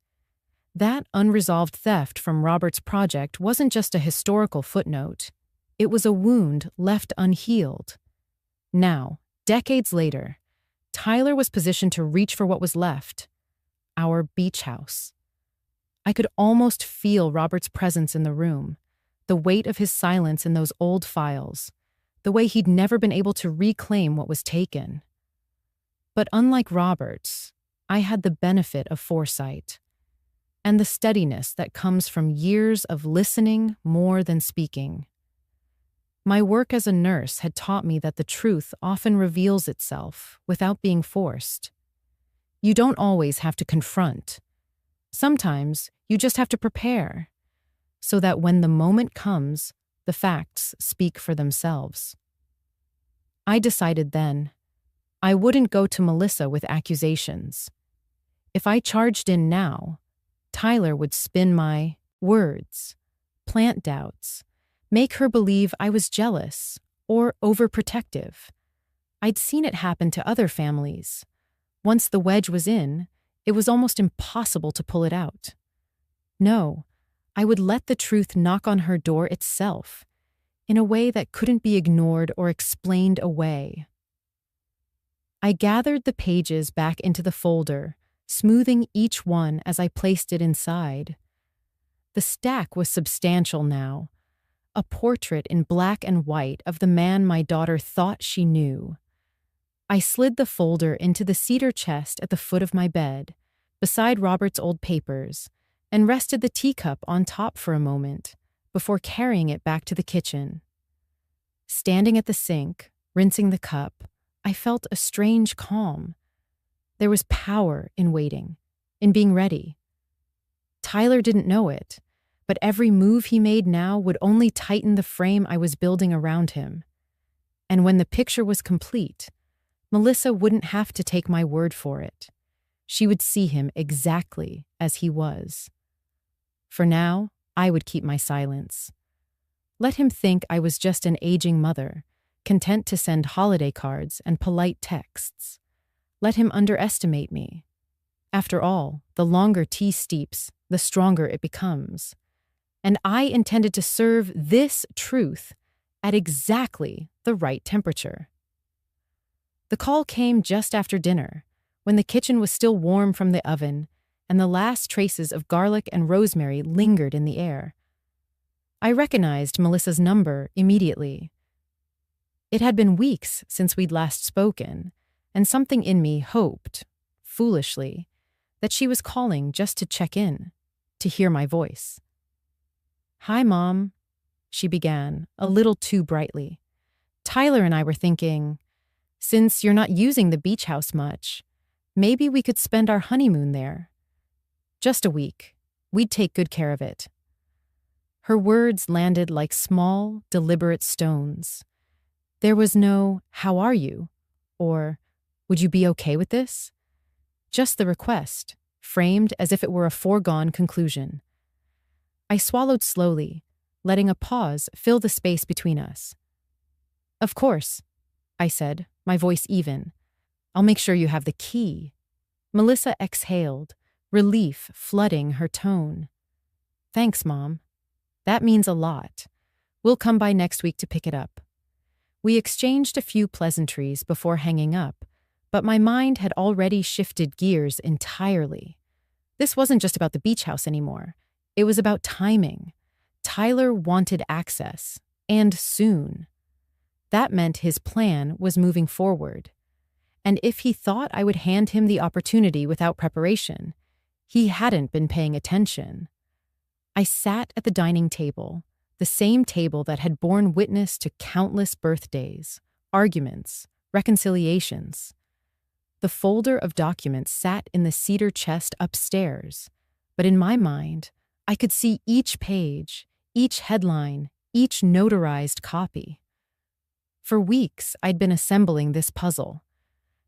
That unresolved theft from Robert's project wasn't just a historical footnote. It was a wound left unhealed. Now, decades later, Tyler was positioned to reach for what was left: our beach house. I could almost feel Robert's presence in the room, the weight of his silence in those old files, the way he'd never been able to reclaim what was taken. But unlike Roberts, I had the benefit of foresight and the steadiness that comes from years of listening more than speaking. My work as a nurse had taught me that the truth often reveals itself without being forced. You don't always have to confront. Sometimes you just have to prepare, so that when the moment comes, the facts speak for themselves. I decided then, I wouldn't go to Melissa with accusations. If I charged in now, Tyler would spin my words, plant doubts, make her believe I was jealous or overprotective. I'd seen it happen to other families. Once the wedge was in, it was almost impossible to pull it out. No, I would let the truth knock on her door itself, in a way that couldn't be ignored or explained away. I gathered the pages back into the folder, smoothing each one as I placed it inside. The stack was substantial now, a portrait in black and white of the man my daughter thought she knew. I slid the folder into the cedar chest at the foot of my bed, beside Robert's old papers, and rested the teacup on top for a moment, before carrying it back to the kitchen. Standing at the sink, rinsing the cup, I felt a strange calm. There was power in waiting, in being ready. Tyler didn't know it, but every move he made now would only tighten the frame I was building around him. And when the picture was complete, Melissa wouldn't have to take my word for it. She would see him exactly as he was. For now, I would keep my silence. Let him think I was just an aging mother, content to send holiday cards and polite texts. Let him underestimate me. After all, the longer tea steeps, the stronger it becomes. And I intended to serve this truth at exactly the right temperature. The call came just after dinner, when the kitchen was still warm from the oven, and the last traces of garlic and rosemary lingered in the air. I recognized Melissa's number immediately. It had been weeks since we'd last spoken, and something in me hoped, foolishly, that she was calling just to check in, to hear my voice. "Hi, Mom," she began, a little too brightly. "Tyler and I were thinking, since you're not using the beach house much, maybe we could spend our honeymoon there. Just a week. We'd take good care of it." Her words landed like small, deliberate stones. There was no, "How are you?" or "Would you be okay with this?" Just the request, framed as if it were a foregone conclusion. I swallowed slowly, letting a pause fill the space between us. "Of course," I said, my voice even. "I'll make sure you have the key." Melissa exhaled, relief flooding her tone. "Thanks, Mom. That means a lot. We'll come by next week to pick it up." We exchanged a few pleasantries before hanging up, but my mind had already shifted gears entirely. This wasn't just about the beach house anymore. It was about timing. Tyler wanted access, and soon. That meant his plan was moving forward. And if he thought I would hand him the opportunity without preparation, he hadn't been paying attention. I sat at the dining table, the same table that had borne witness to countless birthdays, arguments, reconciliations. The folder of documents sat in the cedar chest upstairs, but in my mind, I could see each page, each headline, each notarized copy. For weeks, I'd been assembling this puzzle.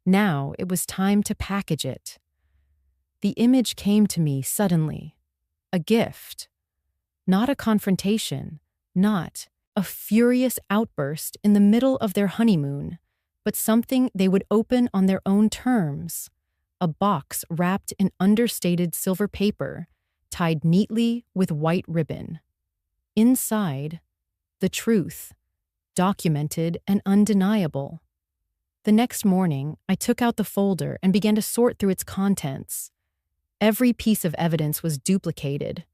Now it was time to package it. The image came to me suddenly. A gift. Not a confrontation, not a furious outburst in the middle of their honeymoon, but something they would open on their own terms. A box wrapped in understated silver paper, tied neatly with white ribbon. Inside, the truth, documented and undeniable. The next morning, I took out the folder and began to sort through its contents. Every piece of evidence was duplicated.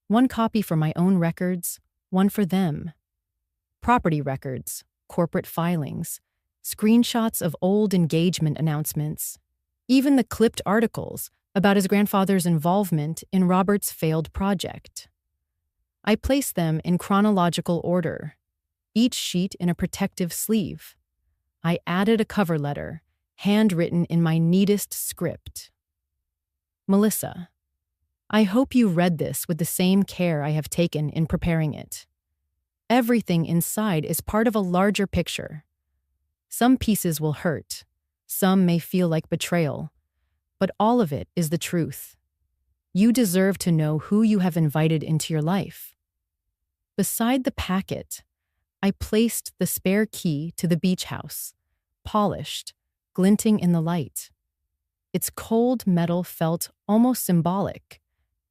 One copy for my own records, one for them. Property records, corporate filings, screenshots of old engagement announcements, even the clipped articles about his grandfather's involvement in Robert's failed project. I placed them in chronological order, each sheet in a protective sleeve. I added a cover letter, handwritten in my neatest script. Melissa, I hope you read this with the same care I have taken in preparing it. Everything inside is part of a larger picture. Some pieces will hurt, some may feel like betrayal, but all of it is the truth. You deserve to know who you have invited into your life. Beside the packet, I placed the spare key to the beach house, polished, glinting in the light. Its cold metal felt almost symbolic.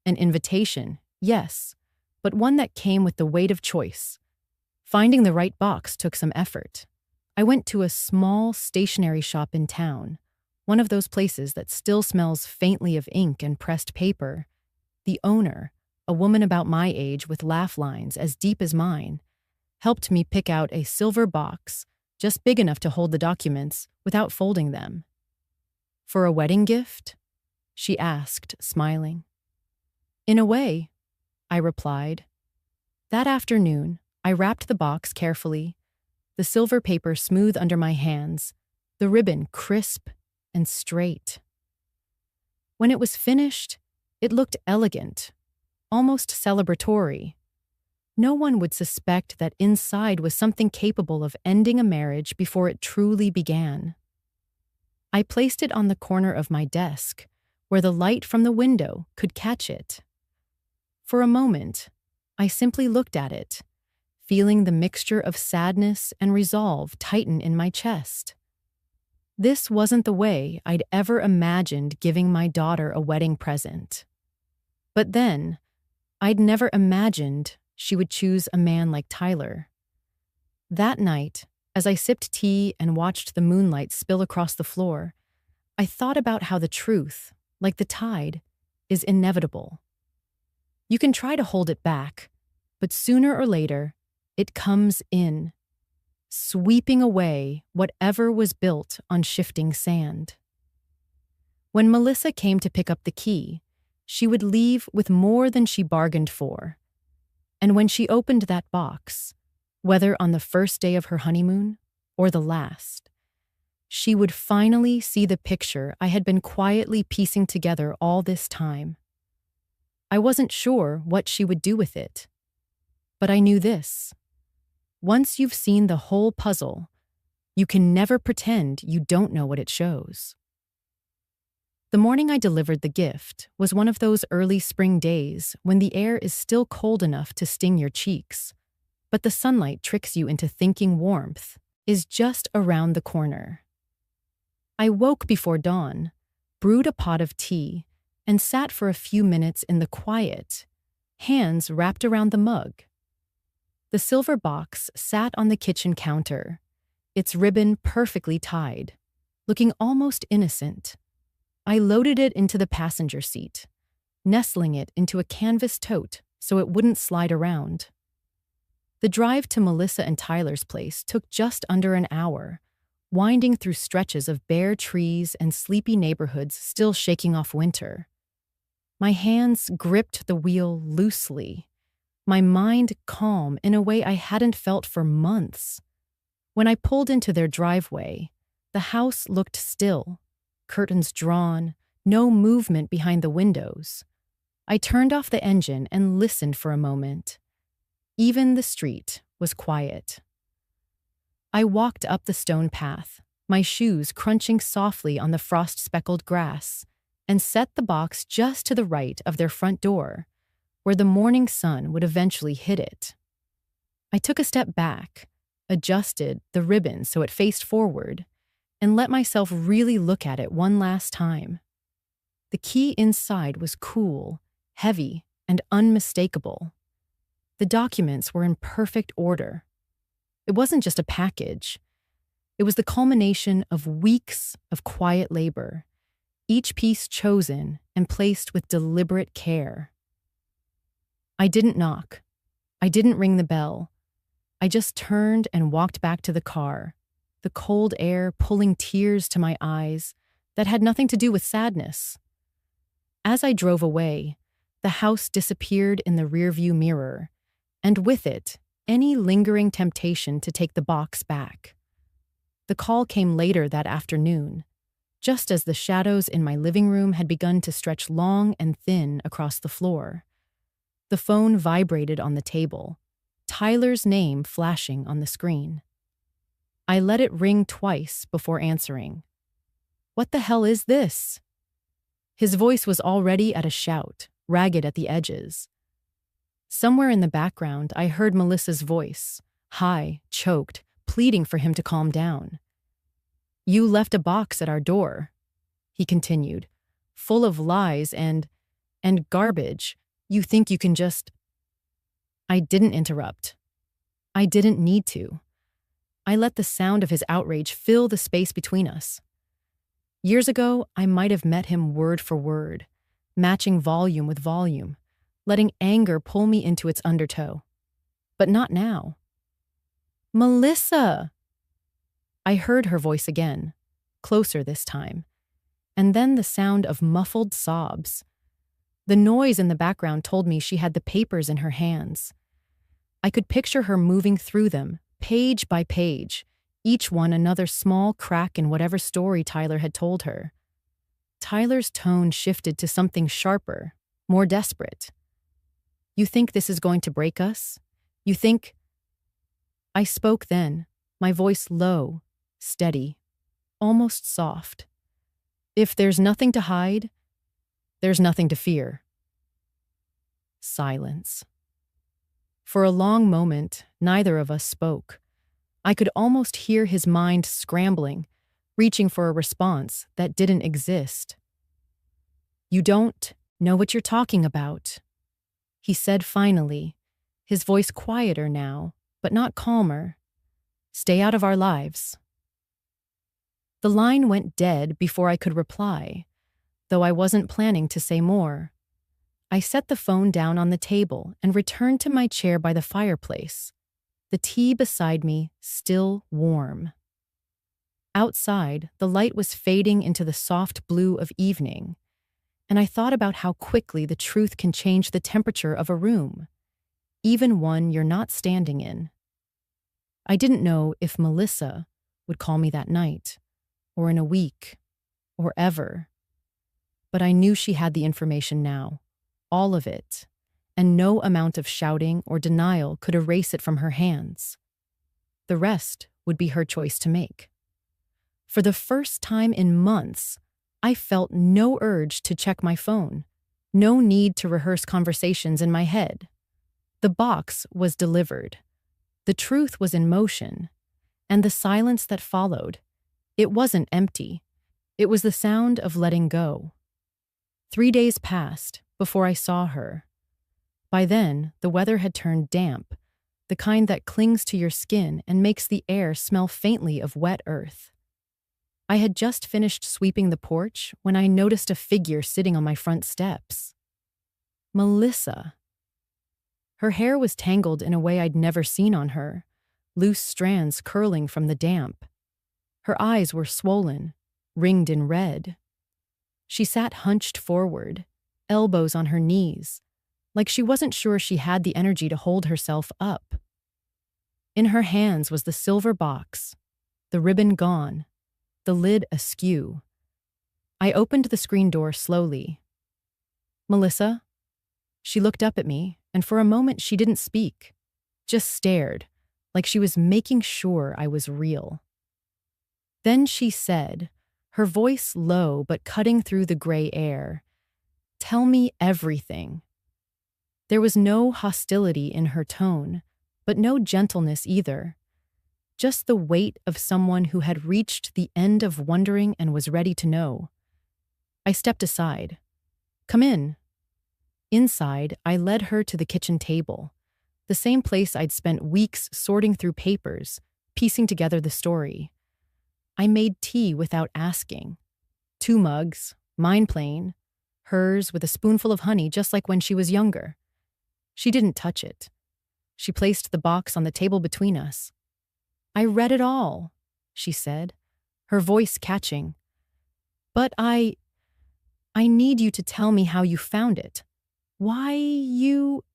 An invitation, yes, but one that came with the weight of choice. Finding the right box took some effort. I went to a small stationery shop in town, one of those places that still smells faintly of ink and pressed paper. The owner, a woman about my age with laugh lines as deep as mine, helped me pick out a silver box, just big enough to hold the documents without folding them. "For a wedding gift?" she asked, smiling. "In a way," I replied. That afternoon, I wrapped the box carefully, the silver paper smooth under my hands, the ribbon crisp and straight. When it was finished, it looked elegant, almost celebratory. No one would suspect that inside was something capable of ending a marriage before it truly began. I placed it on the corner of my desk, where the light from the window could catch it. For a moment, I simply looked at it, feeling the mixture of sadness and resolve tighten in my chest. This wasn't the way I'd ever imagined giving my daughter a wedding present. But then, I'd never imagined she would choose a man like Tyler. That night, as I sipped tea and watched the moonlight spill across the floor, I thought about how the truth, like the tide, is inevitable. You can try to hold it back, but sooner or later, it comes in, sweeping away whatever was built on shifting sand. When Melissa came to pick up the key, she would leave with more than she bargained for. And when she opened that box, whether on the first day of her honeymoon or the last, she would finally see the picture I had been quietly piecing together all this time. I wasn't sure what she would do with it, but I knew this. Once you've seen the whole puzzle, you can never pretend you don't know what it shows. The morning I delivered the gift was one of those early spring days when the air is still cold enough to sting your cheeks, but the sunlight tricks you into thinking warmth is just around the corner. I woke before dawn, brewed a pot of tea, and sat for a few minutes in the quiet, hands wrapped around the mug. The silver box sat on the kitchen counter, its ribbon perfectly tied, looking almost innocent. I loaded it into the passenger seat, nestling it into a canvas tote so it wouldn't slide around. The drive to Melissa and Tyler's place took just under an hour, winding through stretches of bare trees and sleepy neighborhoods still shaking off winter. My hands gripped the wheel loosely, my mind calm in a way I hadn't felt for months. When I pulled into their driveway, the house looked still, curtains drawn, no movement behind the windows. I turned off the engine and listened for a moment. Even the street was quiet. I walked up the stone path, my shoes crunching softly on the frost-speckled grass, and set the box just to the right of their front door, where the morning sun would eventually hit it. I took a step back, adjusted the ribbon so it faced forward, and let myself really look at it one last time. The key inside was cool, heavy, and unmistakable. The documents were in perfect order. It wasn't just a package. It was the culmination of weeks of quiet labor, each piece chosen and placed with deliberate care. I didn't knock. I didn't ring the bell. I just turned and walked back to the car, the cold air pulling tears to my eyes that had nothing to do with sadness. As I drove away, the house disappeared in the rearview mirror, and with it, any lingering temptation to take the box back. The call came later that afternoon. just as the shadows in my living room had begun to stretch long and thin across the floor. The phone vibrated on the table, Tyler's name flashing on the screen. I let it ring twice before answering. "What the hell is this?" His voice was already at a shout, ragged at the edges. Somewhere in the background, I heard Melissa's voice, high, choked, pleading for him to calm down. "You left a box at our door," he continued, "full of lies and garbage. You think you can just—" I didn't interrupt. I didn't need to. I let the sound of his outrage fill the space between us. Years ago, I might have met him word for word, matching volume with volume, letting anger pull me into its undertow. But not now. "Melissa!" I heard her voice again, closer this time, and then the sound of muffled sobs. The noise in the background told me she had the papers in her hands. I could picture her moving through them, page by page, each one another small crack in whatever story Tyler had told her. Tyler's tone shifted to something sharper, more desperate. "You think this is going to break us? You think—" I spoke then, my voice low, steady, almost soft. "If there's nothing to hide, there's nothing to fear." Silence. For a long moment, neither of us spoke. I could almost hear his mind scrambling, reaching for a response that didn't exist. "You don't know what you're talking about," he said finally, his voice quieter now, but not calmer. "Stay out of our lives." The line went dead before I could reply, though I wasn't planning to say more. I set the phone down on the table and returned to my chair by the fireplace, the tea beside me still warm. Outside, the light was fading into the soft blue of evening, and I thought about how quickly the truth can change the temperature of a room, even one you're not standing in. I didn't know if Melissa would call me that night, or in a week, or ever. But I knew she had the information now, all of it, and no amount of shouting or denial could erase it from her hands. The rest would be her choice to make. For the first time in months, I felt no urge to check my phone, no need to rehearse conversations in my head. The box was delivered. The truth was in motion, and the silence that followed, it wasn't empty. It was the sound of letting go. 3 days passed before I saw her. By then, the weather had turned damp, the kind that clings to your skin and makes the air smell faintly of wet earth. I had just finished sweeping the porch when I noticed a figure sitting on my front steps. Melissa. Her hair was tangled in a way I'd never seen on her, loose strands curling from the damp. Her eyes were swollen, ringed in red. She sat hunched forward, elbows on her knees, like she wasn't sure she had the energy to hold herself up. In her hands was the silver box, the ribbon gone, the lid askew. I opened the screen door slowly. "Melissa?" She looked up at me, and for a moment she didn't speak, just stared, like she was making sure I was real. Then she said, her voice low but cutting through the gray air, "Tell me everything." There was no hostility in her tone, but no gentleness either. Just the weight of someone who had reached the end of wondering and was ready to know. I stepped aside. "Come in." Inside, I led her to the kitchen table, the same place I'd spent weeks sorting through papers, piecing together the story. I made tea without asking. 2 mugs, mine plain, hers with a spoonful of honey just like when she was younger. She didn't touch it. She placed the box on the table between us. "I read it all," she said, her voice catching. "But I need you to tell me how you found it. Why you—"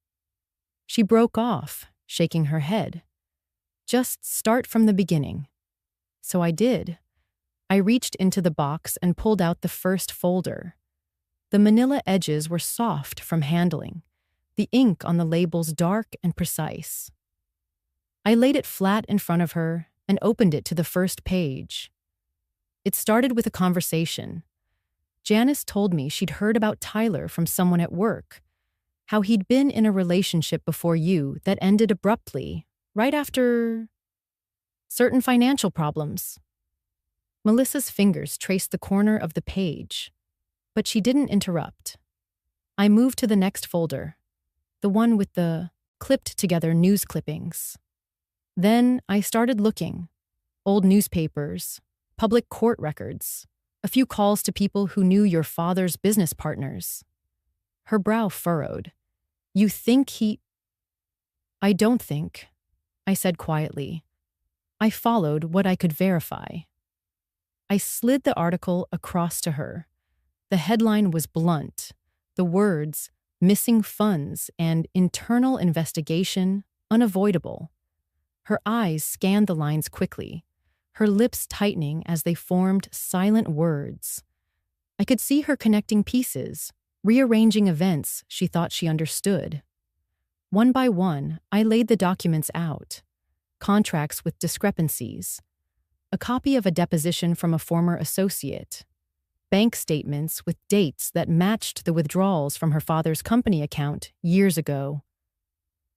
She broke off, shaking her head. "Just start from the beginning." So I did. I reached into the box and pulled out the first folder. The manila edges were soft from handling, the ink on the labels dark and precise. I laid it flat in front of her and opened it to the first page. It started with a conversation. Janice told me she'd heard about Tyler from someone at work, how he'd been in a relationship before you that ended abruptly, right after certain financial problems. Melissa's fingers traced the corner of the page, but she didn't interrupt. I moved to the next folder, the one with the clipped-together news clippings. Then I started looking. Old newspapers, public court records, a few calls to people who knew your father's business partners. Her brow furrowed. You think he... I don't think, I said quietly. I followed what I could verify. I slid the article across to her. The headline was blunt. The words, missing funds and internal investigation, unavoidable. Her eyes scanned the lines quickly, her lips tightening as they formed silent words. I could see her connecting pieces, rearranging events she thought she understood. One by one, I laid the documents out. Contracts with discrepancies, a copy of a deposition from a former associate, bank statements with dates that matched the withdrawals from her father's company account years ago.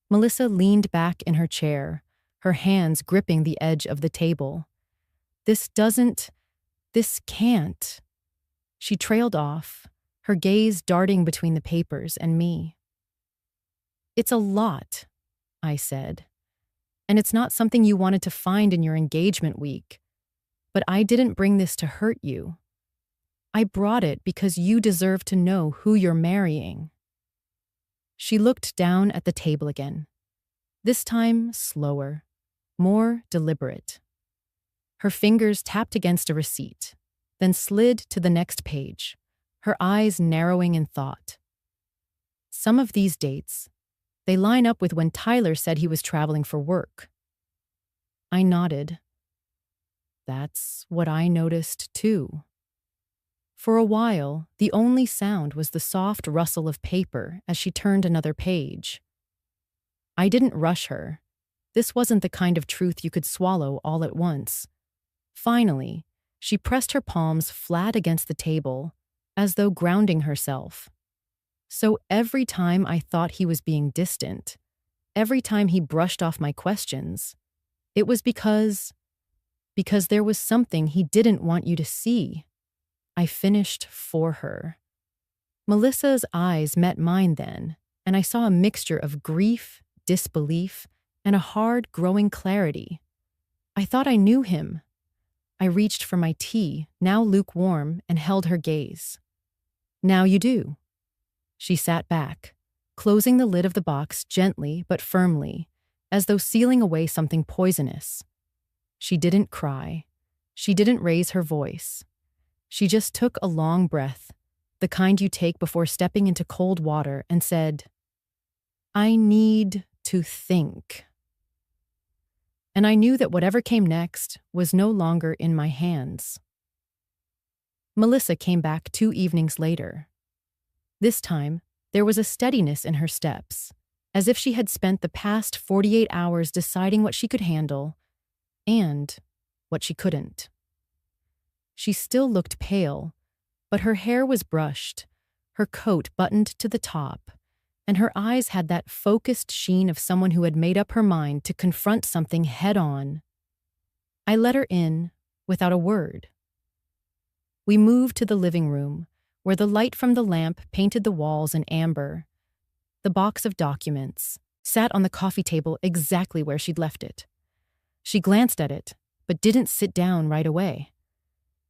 Melissa leaned back in her chair, her hands gripping the edge of the table. This can't. She trailed off, her gaze darting between the papers and me. It's a lot, I said. And it's not something you wanted to find in your engagement week. But I didn't bring this to hurt you. I brought it because you deserve to know who you're marrying. She looked down at the table again. This time slower, more deliberate. Her fingers tapped against a receipt, then slid to the next page, her eyes narrowing in thought. Some of these dates, they line up with when Tyler said he was traveling for work. I nodded. That's what I noticed, too. For a while, the only sound was the soft rustle of paper as she turned another page. I didn't rush her. This wasn't the kind of truth you could swallow all at once. Finally, she pressed her palms flat against the table, as though grounding herself. So every time I thought he was being distant, every time he brushed off my questions, it was because there was something he didn't want you to see. I finished for her. Melissa's eyes met mine then, and I saw a mixture of grief, disbelief, and a hard, growing clarity. I thought I knew him. I reached for my tea, now lukewarm, and held her gaze. Now you do. She sat back, closing the lid of the box gently but firmly, as though sealing away something poisonous. She didn't cry. She didn't raise her voice. She just took a long breath, the kind you take before stepping into cold water, and said, I need to think. And I knew that whatever came next was no longer in my hands. Melissa came back 2 evenings later. This time, there was a steadiness in her steps, as if she had spent the past 48 hours deciding what she could handle and what she couldn't. She still looked pale, but her hair was brushed, her coat buttoned to the top, and her eyes had that focused sheen of someone who had made up her mind to confront something head-on. I let her in without a word. We moved to the living room, where the light from the lamp painted the walls in amber. The box of documents sat on the coffee table exactly where she'd left it. She glanced at it, but didn't sit down right away.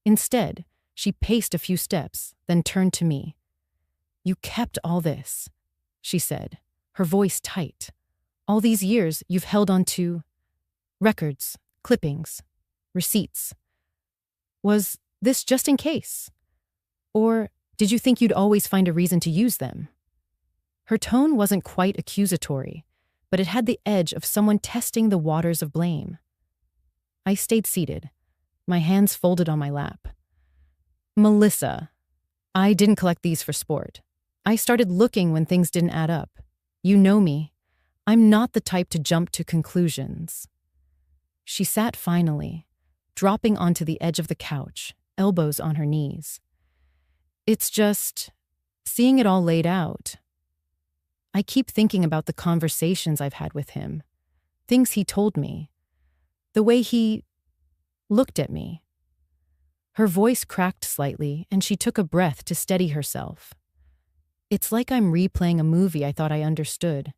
Instead, she paced a few steps, then turned to me. You kept all this, she said, her voice tight. All these years you've held on to records, clippings, receipts. Was this just in case? Or did you think you'd always find a reason to use them? Her tone wasn't quite accusatory, but it had the edge of someone testing the waters of blame. I stayed seated, my hands folded on my lap. Melissa, I didn't collect these for sport. I started looking when things didn't add up. You know me. I'm not the type to jump to conclusions. She sat finally, dropping onto the edge of the couch, elbows on her knees. It's just seeing it all laid out. I keep thinking about the conversations I've had with him, things he told me, the way he looked at me. Her voice cracked slightly, and she took a breath to steady herself. It's like I'm replaying a movie I thought I understood,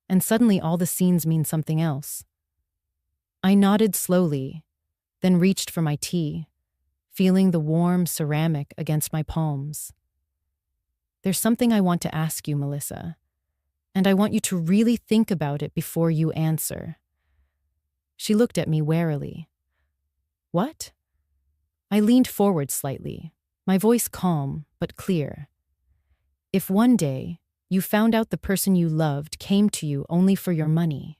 and suddenly all the scenes mean something else. I nodded slowly, then reached for my tea, feeling the warm ceramic against my palms. There's something I want to ask you, Melissa, and I want you to really think about it before you answer. She looked at me warily. What? I leaned forward slightly, my voice calm but clear. If one day you found out the person you loved came to you only for your money,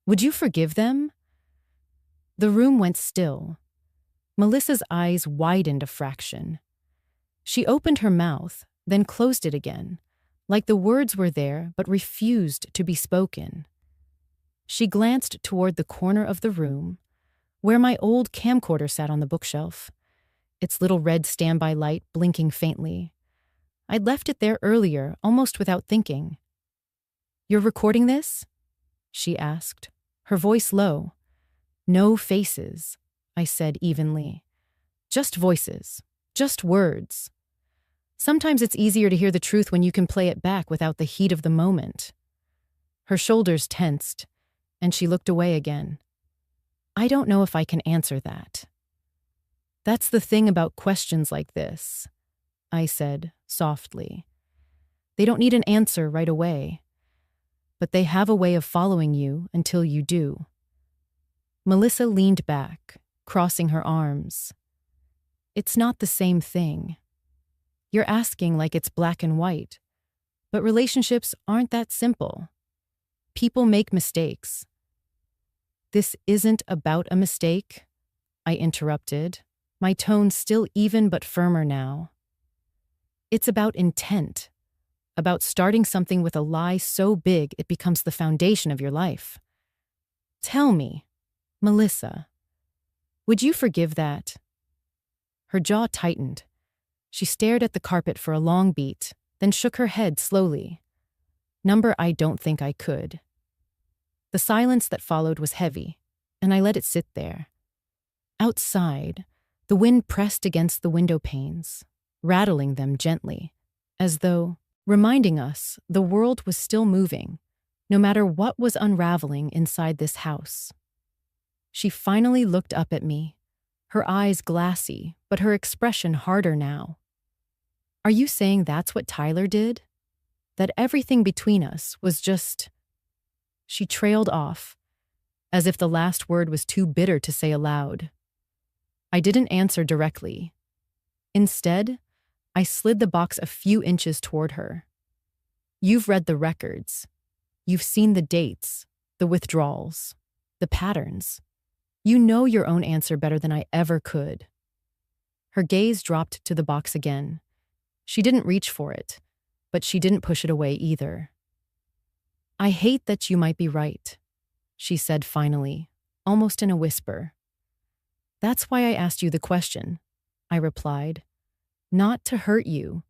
would you forgive them? The room went still. Melissa's eyes widened a fraction. She opened her mouth, then closed it again, like the words were there but refused to be spoken. She glanced toward the corner of the room, where my old camcorder sat on the bookshelf, its little red standby light blinking faintly. I'd left it there earlier, almost without thinking. You're recording this? She asked, her voice low. No faces, I said evenly. Just voices, just words. Sometimes it's easier to hear the truth when you can play it back without the heat of the moment. Her shoulders tensed, and she looked away again. I don't know if I can answer that. That's the thing about questions like this, I said softly. They don't need an answer right away, but they have a way of following you until you do. Melissa leaned back, crossing her arms. It's not the same thing. You're asking like it's black and white, but relationships aren't that simple. People make mistakes. This isn't about a mistake, I interrupted, my tone still even but firmer now. It's about intent, about starting something with a lie so big it becomes the foundation of your life. Tell me, Melissa, would you forgive that? Her jaw tightened. She stared at the carpet for a long beat, then shook her head slowly. Number I don't think I could. The silence that followed was heavy, and I let it sit there. Outside, the wind pressed against the window panes, rattling them gently, as though reminding us the world was still moving, no matter what was unraveling inside this house. She finally looked up at me, her eyes glassy, but her expression harder now. Are you saying that's what Tyler did? That everything between us was just... She trailed off, as if the last word was too bitter to say aloud. I didn't answer directly. Instead, I slid the box a few inches toward her. You've read the records. You've seen the dates, the withdrawals, the patterns. You know your own answer better than I ever could. Her gaze dropped to the box again. She didn't reach for it, but she didn't push it away either. I hate that you might be right, she said finally, almost in a whisper. That's why I asked you the question, I replied. Not to hurt you,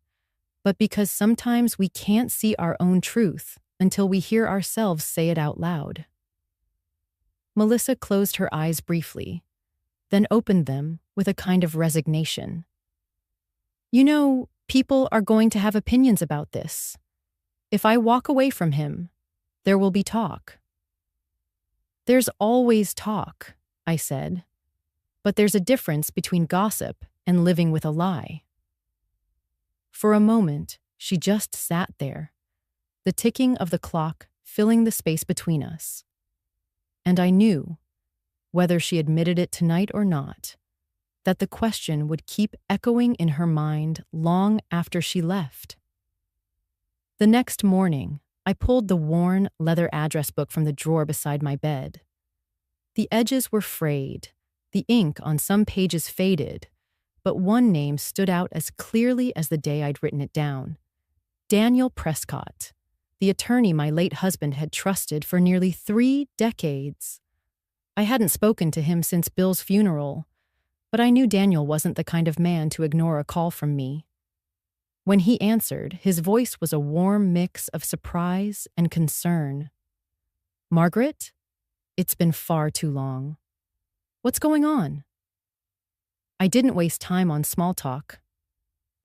but because sometimes we can't see our own truth until we hear ourselves say it out loud. Melissa closed her eyes briefly, then opened them with a kind of resignation. You know, people are going to have opinions about this. If I walk away from him, there will be talk. There's always talk, I said, but there's a difference between gossip and living with a lie. For a moment, she just sat there, the ticking of the clock filling the space between us. And I knew, whether she admitted it tonight or not, that the question would keep echoing in her mind long after she left. The next morning, I pulled the worn leather address book from the drawer beside my bed. The edges were frayed, The ink on some pages faded, but one name stood out as clearly as the day I'd written it down. Daniel Prescott, the attorney my late husband had trusted for nearly 3 decades. I hadn't spoken to him since Bill's funeral, but I knew Daniel wasn't the kind of man to ignore a call from me. When he answered, his voice was a warm mix of surprise and concern. "Margaret? It's been far too long. What's going on?" I didn't waste time on small talk.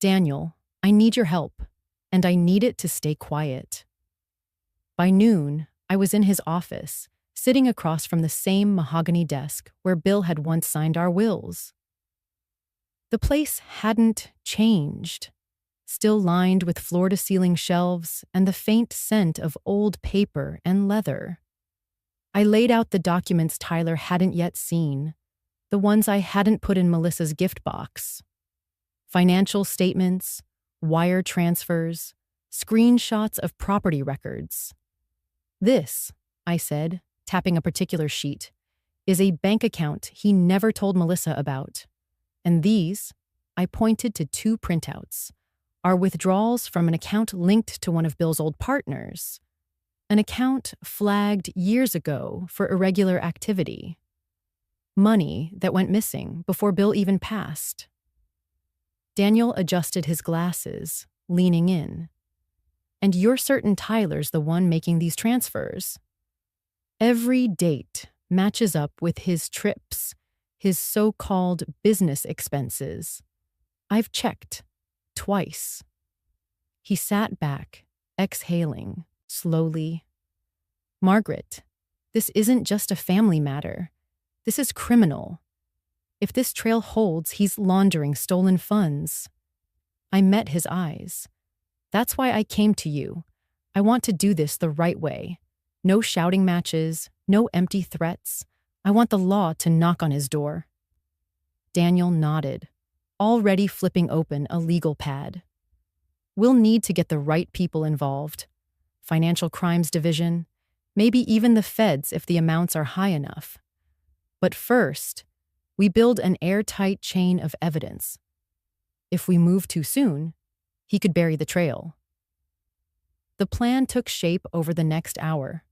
"Daniel, I need your help, and I need it to stay quiet." By noon, I was in his office, sitting across from the same mahogany desk where Bill had once signed our wills. The place hadn't changed, still lined with floor-to-ceiling shelves and the faint scent of old paper and leather. I laid out the documents Tyler hadn't yet seen, the ones I hadn't put in Melissa's gift box. Financial statements, wire transfers, screenshots of property records. "This," I said, tapping a particular sheet, "is a bank account he never told Melissa about. And these," I pointed to 2 printouts, "are withdrawals from an account linked to one of Bill's old partners. An account flagged years ago for irregular activity. Money that went missing before Bill even passed." Daniel adjusted his glasses, leaning in. "And you're certain Tyler's the one making these transfers?" "Every date matches up with his trips, his so-called business expenses. I've checked, twice." He sat back, exhaling, slowly. "Margaret, this isn't just a family matter. This is criminal. If this trail holds, he's laundering stolen funds." I met his eyes. "That's why I came to you. I want to do this the right way. No shouting matches, no empty threats. I want the law to knock on his door." Daniel nodded, already flipping open a legal pad. "We'll need to get the right people involved. Financial Crimes Division, maybe even the feds if the amounts are high enough. But first, we build an airtight chain of evidence. If we move too soon, he could bury the trail." The plan took shape over the next hour.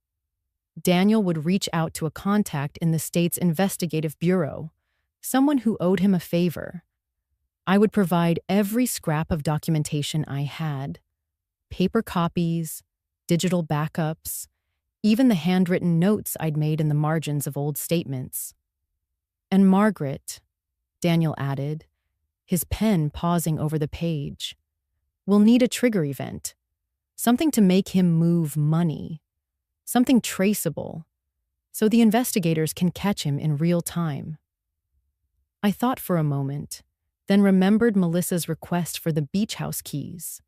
Daniel would reach out to a contact in the state's investigative bureau, someone who owed him a favor. I would provide every scrap of documentation I had: paper copies, digital backups, even the handwritten notes I'd made in the margins of old statements. "And Margaret," Daniel added, his pen pausing over the page, "will need a trigger event, something to make him move money, something traceable, so the investigators can catch him in real time." I thought for a moment, then remembered Melissa's request for the beach house keys.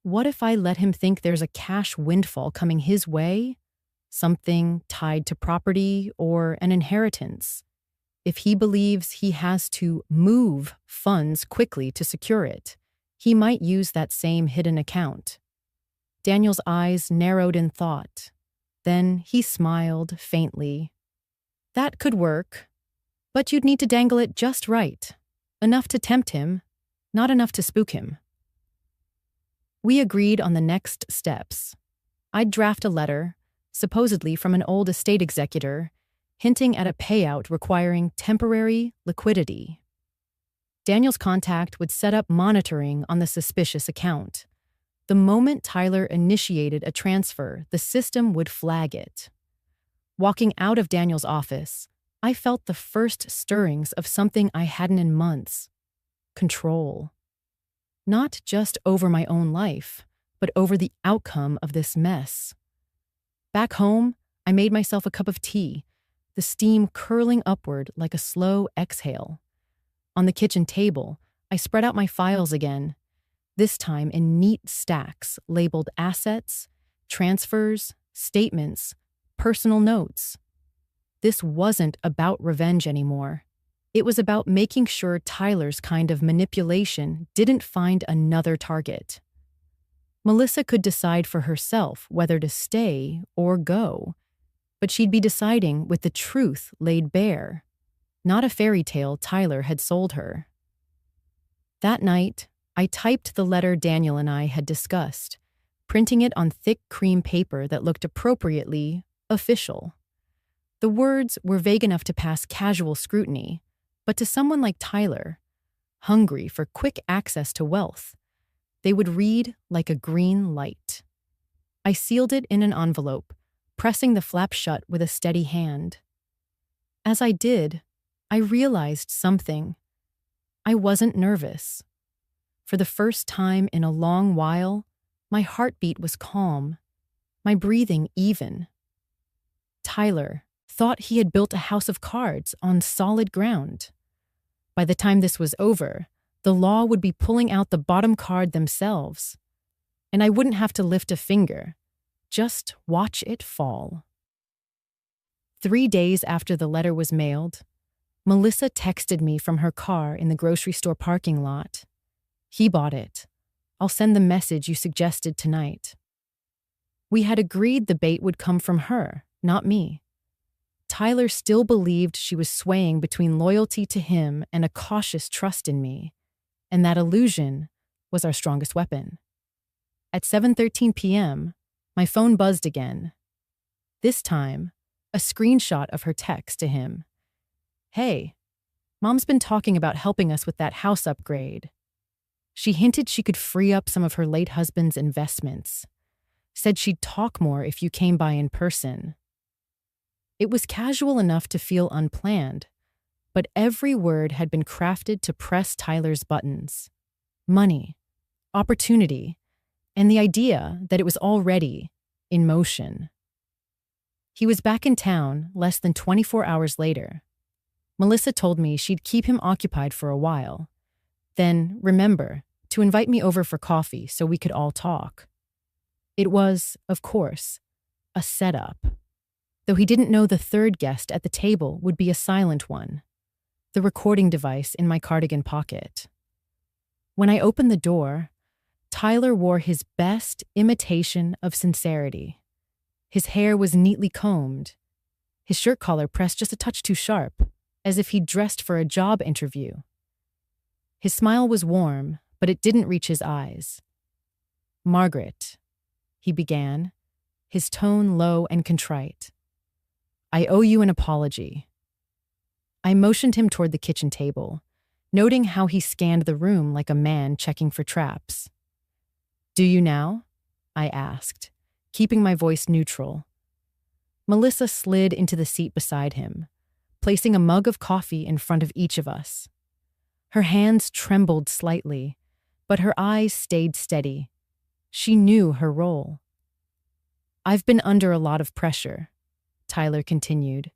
What if I let him think there's a cash windfall coming his way? Something tied to property or an inheritance. If he believes he has to move funds quickly to secure it, he might use that same hidden account. Daniel's eyes narrowed in thought. Then he smiled faintly. "That could work, but you'd need to dangle it just right. Enough to tempt him, not enough to spook him." We agreed on the next steps. I'd draft a letter, supposedly from an old estate executor, hinting at a payout requiring temporary liquidity. Daniel's contact would set up monitoring on the suspicious account. The moment Tyler initiated a transfer, the system would flag it. Walking out of Daniel's office, I felt the first stirrings of something I hadn't in months: control. Not just over my own life, but over the outcome of this mess. Back home, I made myself a cup of tea, the steam curling upward like a slow exhale. On the kitchen table, I spread out my files again, this time in neat stacks labeled assets, transfers, statements, personal notes. This wasn't about revenge anymore. It was about making sure Tyler's kind of manipulation didn't find another target. Melissa could decide for herself whether to stay or go, but she'd be deciding with the truth laid bare. not a fairy tale Tyler had sold her. That night, I typed the letter Daniel and I had discussed, printing it on thick cream paper that looked appropriately official. The words were vague enough to pass casual scrutiny, but to someone like Tyler, hungry for quick access to wealth, they would read like a green light. I sealed it in an envelope, pressing the flap shut with a steady hand. As I did, I realized something. I wasn't nervous. For the first time in a long while, my heartbeat was calm, my breathing even. Tyler thought he had built a house of cards on solid ground. By the time this was over, the law would be pulling out the bottom card themselves, and I wouldn't have to lift a finger, just watch it fall. 3 days after the letter was mailed, Melissa texted me from her car in the grocery store parking lot. "He bought it. I'll send the message you suggested tonight." We had agreed the bait would come from her, not me. Tyler still believed she was swaying between loyalty to him and a cautious trust in me, and that illusion was our strongest weapon. At 7:13 p.m., my phone buzzed again. This time, a screenshot of her text to him. "Hey, Mom's been talking about helping us with that house upgrade. She hinted she could free up some of her late husband's investments. Said she'd talk more if you came by in person." It was casual enough to feel unplanned, but every word had been crafted to press Tyler's buttons. Money, opportunity, and the idea that it was already in motion. He was back in town less than 24 hours later. Melissa told me she'd keep him occupied for a while. Then, remember, to invite me over for coffee so we could all talk. It was, of course, a setup. Though he didn't know the third guest at the table would be a silent one, the recording device in my cardigan pocket. When I opened the door, Tyler wore his best imitation of sincerity. His hair was neatly combed, his shirt collar pressed just a touch too sharp, as if he'd dressed for a job interview. His smile was warm, but it didn't reach his eyes. "Margaret," he began, his tone low and contrite. "I owe you an apology." I motioned him toward the kitchen table, noting how he scanned the room like a man checking for traps. "Do you now?" I asked, keeping my voice neutral. Melissa slid into the seat beside him, placing a mug of coffee in front of each of us. Her hands trembled slightly, but her eyes stayed steady. She knew her role. "I've been under a lot of pressure," Tyler continued.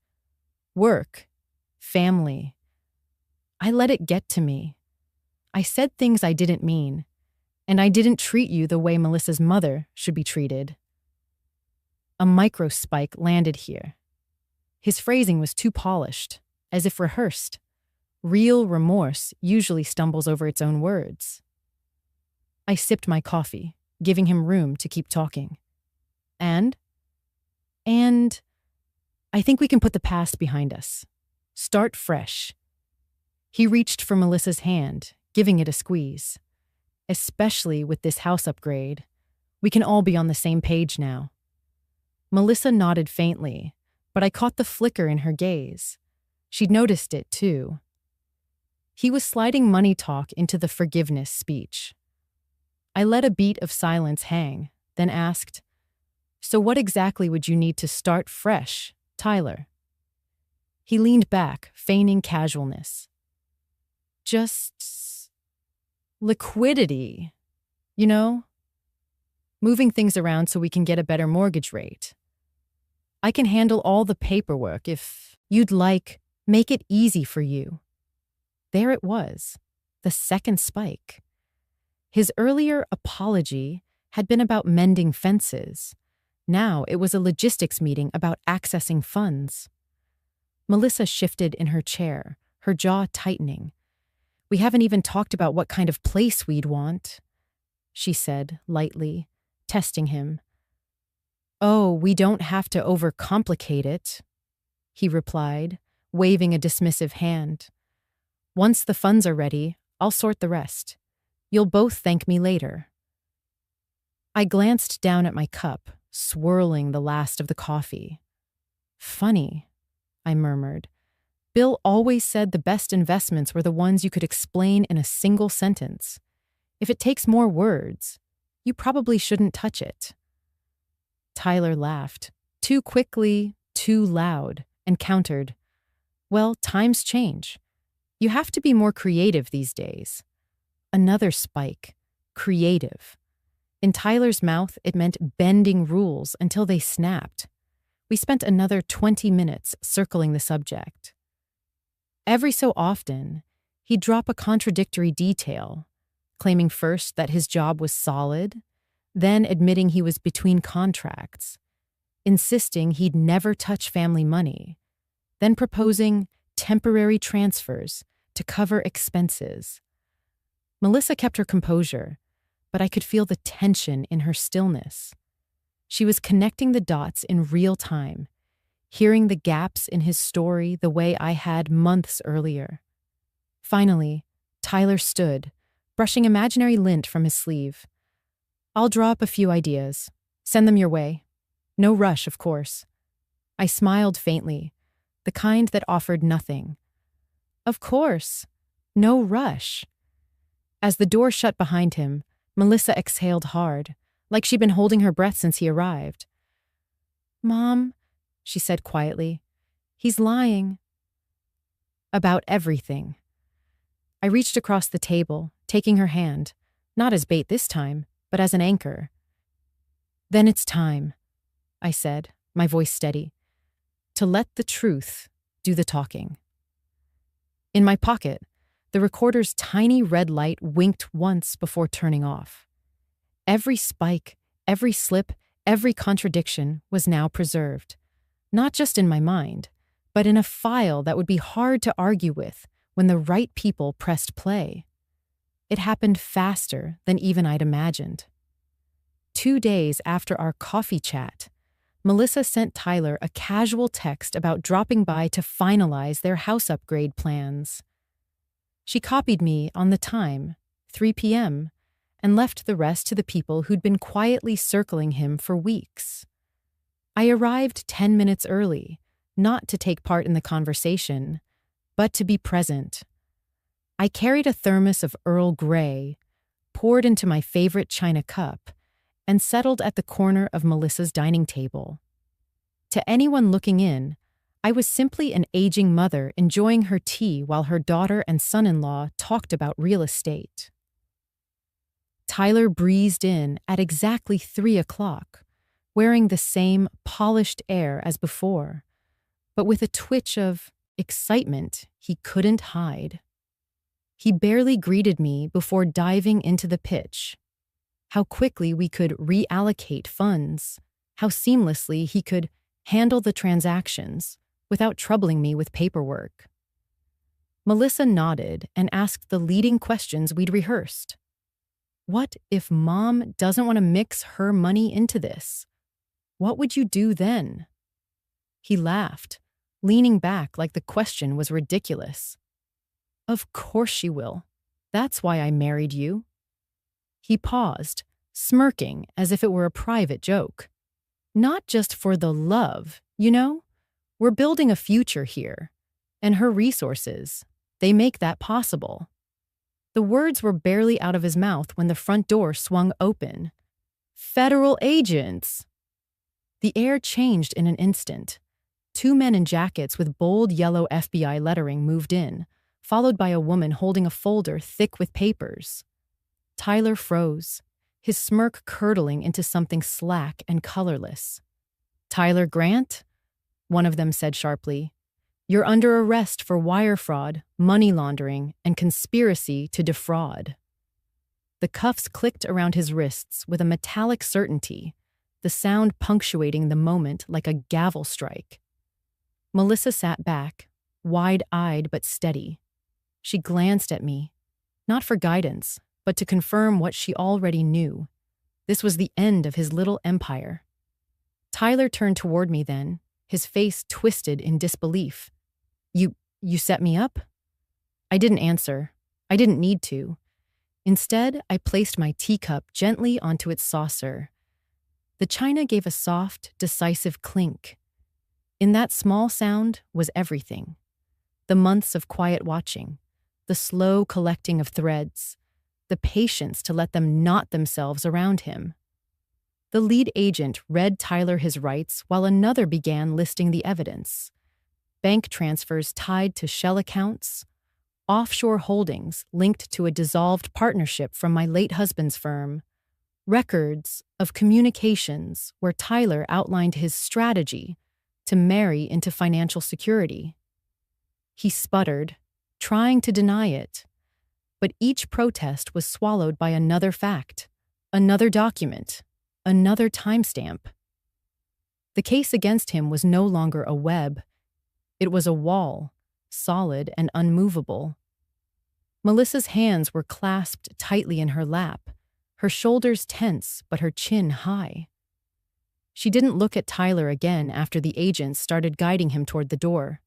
"Work, family. I let it get to me. I said things I didn't mean, and I didn't treat you the way Melissa's mother should be treated." A microspike landed here. His phrasing was too polished, as if rehearsed. Real remorse usually stumbles over its own words. I sipped my coffee, giving him room to keep talking. And I think we can put the past behind us. Start fresh." He reached for Melissa's hand, giving it a squeeze. "Especially with this house upgrade. We can all be on the same page now." Melissa nodded faintly, but I caught the flicker in her gaze. She'd noticed it, too. He was sliding money talk into the forgiveness speech. I let a beat of silence hang, then asked, "So what exactly would you need to start fresh, Tyler?" He leaned back, feigning casualness. "Just liquidity, you know? Moving things around so we can get a better mortgage rate. I can handle all the paperwork if you'd like, make it easy for you." There it was, the second spike. His earlier apology had been about mending fences. Now it was a logistics meeting about accessing funds. Melissa shifted in her chair, her jaw tightening. "We haven't even talked about what kind of place we'd want," she said lightly, testing him. "Oh, we don't have to overcomplicate it," he replied, waving a dismissive hand. "Once the funds are ready, I'll sort the rest. You'll both thank me later." I glanced down at my cup, swirling the last of the coffee. "Funny," I murmured. "Bill always said the best investments were the ones you could explain in a single sentence. If it takes more words, you probably shouldn't touch it." Tyler laughed, too quickly, too loud, and countered, "Well, times change. You have to be more creative these days." Another spike. Creative. In Tyler's mouth, it meant bending rules until they snapped. We spent another 20 minutes circling the subject. Every so often, he'd drop a contradictory detail, claiming first that his job was solid, then admitting he was between contracts, insisting he'd never touch family money, then proposing temporary transfers to cover expenses. Melissa kept her composure, but I could feel the tension in her stillness. She was connecting the dots in real time, hearing the gaps in his story the way I had months earlier. Finally, Tyler stood, brushing imaginary lint from his sleeve. "I'll draw up a few ideas. Send them your way. No rush, of course." I smiled faintly, the kind that offered nothing. Of course. No rush. As the door shut behind him, Melissa exhaled hard, like she'd been holding her breath since he arrived. "Mom," she said quietly, "he's lying." About everything. I reached across the table, taking her hand, not as bait this time, but as an anchor. "Then it's time," I said, my voice steady, "to let the truth do the talking." In my pocket, the recorder's tiny red light winked once before turning off. Every spike, every slip, every contradiction was now preserved, not just in my mind, but in a file that would be hard to argue with when the right people pressed play. It happened faster than even I'd imagined. 2 days after our coffee chat, Melissa sent Tyler a casual text about dropping by to finalize their house upgrade plans. She copied me on the time, 3 p.m., and left the rest to the people who'd been quietly circling him for weeks. I arrived 10 minutes early, not to take part in the conversation, but to be present. I carried a thermos of Earl Grey, poured into my favorite china cup, and settled at the corner of Melissa's dining table. To anyone looking in, I was simply an aging mother enjoying her tea while her daughter and son-in-law talked about real estate. Tyler breezed in at exactly 3 o'clock, wearing the same polished air as before, but with a twitch of excitement he couldn't hide. He barely greeted me before diving into the pitch. How quickly we could reallocate funds, how seamlessly he could handle the transactions without troubling me with paperwork. Melissa nodded and asked the leading questions we'd rehearsed. What if Mom doesn't want to mix her money into this? What would you do then? He laughed, leaning back like the question was ridiculous. Of course she will. That's why I married you. He paused, smirking as if it were a private joke. Not just for the love, you know? We're building a future here, and her resources, they make that possible. The words were barely out of his mouth when the front door swung open. Federal agents! The air changed in an instant. 2 men in jackets with bold yellow FBI lettering moved in, followed by a woman holding a folder thick with papers. Tyler froze, his smirk curdling into something slack and colorless. "Tyler Grant?" one of them said sharply. "You're under arrest for wire fraud, money laundering, and conspiracy to defraud." The cuffs clicked around his wrists with a metallic certainty, the sound punctuating the moment like a gavel strike. Melissa sat back, wide-eyed but steady. She glanced at me, not for guidance, but to confirm what she already knew. This was the end of his little empire. Tyler turned toward me then, his face twisted in disbelief. You set me up? I didn't answer. I didn't need to. Instead, I placed my teacup gently onto its saucer. The china gave a soft, decisive clink. In that small sound was everything. The months of quiet watching, the slow collecting of threads, the patience to let them knot themselves around him. The lead agent read Tyler his rights while another began listing the evidence. Bank transfers tied to shell accounts, offshore holdings linked to a dissolved partnership from my late husband's firm, records of communications where Tyler outlined his strategy to marry into financial security. He sputtered, trying to deny it, but each protest was swallowed by another fact, another document, another timestamp. The case against him was no longer a web. It was a wall, solid and unmovable. Melissa's hands were clasped tightly in her lap, her shoulders tense but her chin high. She didn't look at Tyler again after the agents started guiding him toward the door.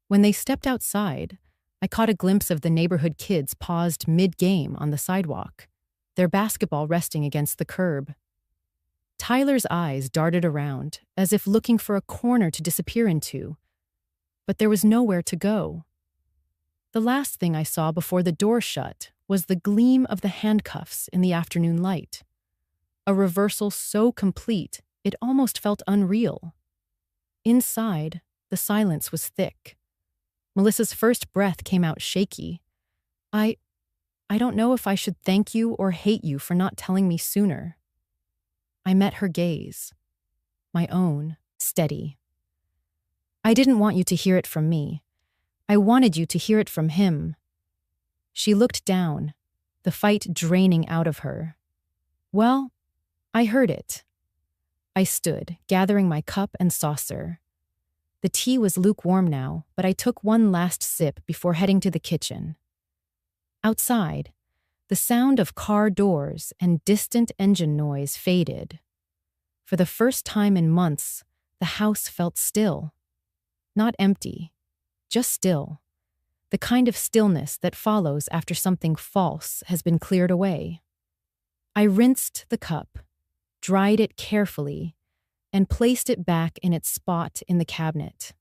When they stepped outside, I caught a glimpse of the neighborhood kids paused mid-game on the sidewalk, their basketball resting against the curb. Tyler's eyes darted around, as if looking for a corner to disappear into, but there was nowhere to go. The last thing I saw before the door shut was the gleam of the handcuffs in the afternoon light, a reversal so complete it almost felt unreal. Inside, the silence was thick. Melissa's first breath came out shaky. I don't know if I should thank you or hate you for not telling me sooner. I met her gaze, my own, steady. I didn't want you to hear it from me. I wanted you to hear it from him. She looked down, the fight draining out of her. Well, I heard it. I stood, gathering my cup and saucer. The tea was lukewarm now, but I took one last sip before heading to the kitchen. Outside, the sound of car doors and distant engine noise faded. For the first time in months, the house felt still. Not empty, just still. The kind of stillness that follows after something false has been cleared away. I rinsed the cup, dried it carefully, and placed it back in its spot in the cabinet.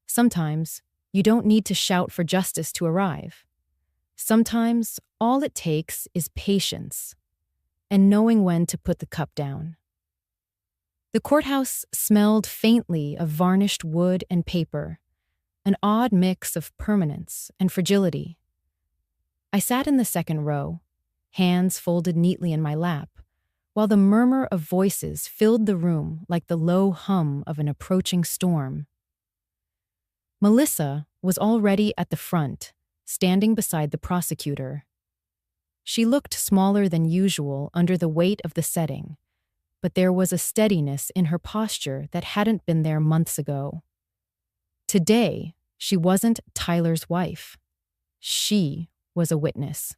Sometimes, you don't need to shout for justice to arrive. Sometimes, all it takes is patience and knowing when to put the cup down. The courthouse smelled faintly of varnished wood and paper, an odd mix of permanence and fragility. I sat in the second row, hands folded neatly in my lap, while the murmur of voices filled the room like the low hum of an approaching storm. Melissa was already at the front, standing beside the prosecutor. She looked smaller than usual under the weight of the setting, but there was a steadiness in her posture that hadn't been there months ago. Today, she wasn't Tyler's wife. She was a witness.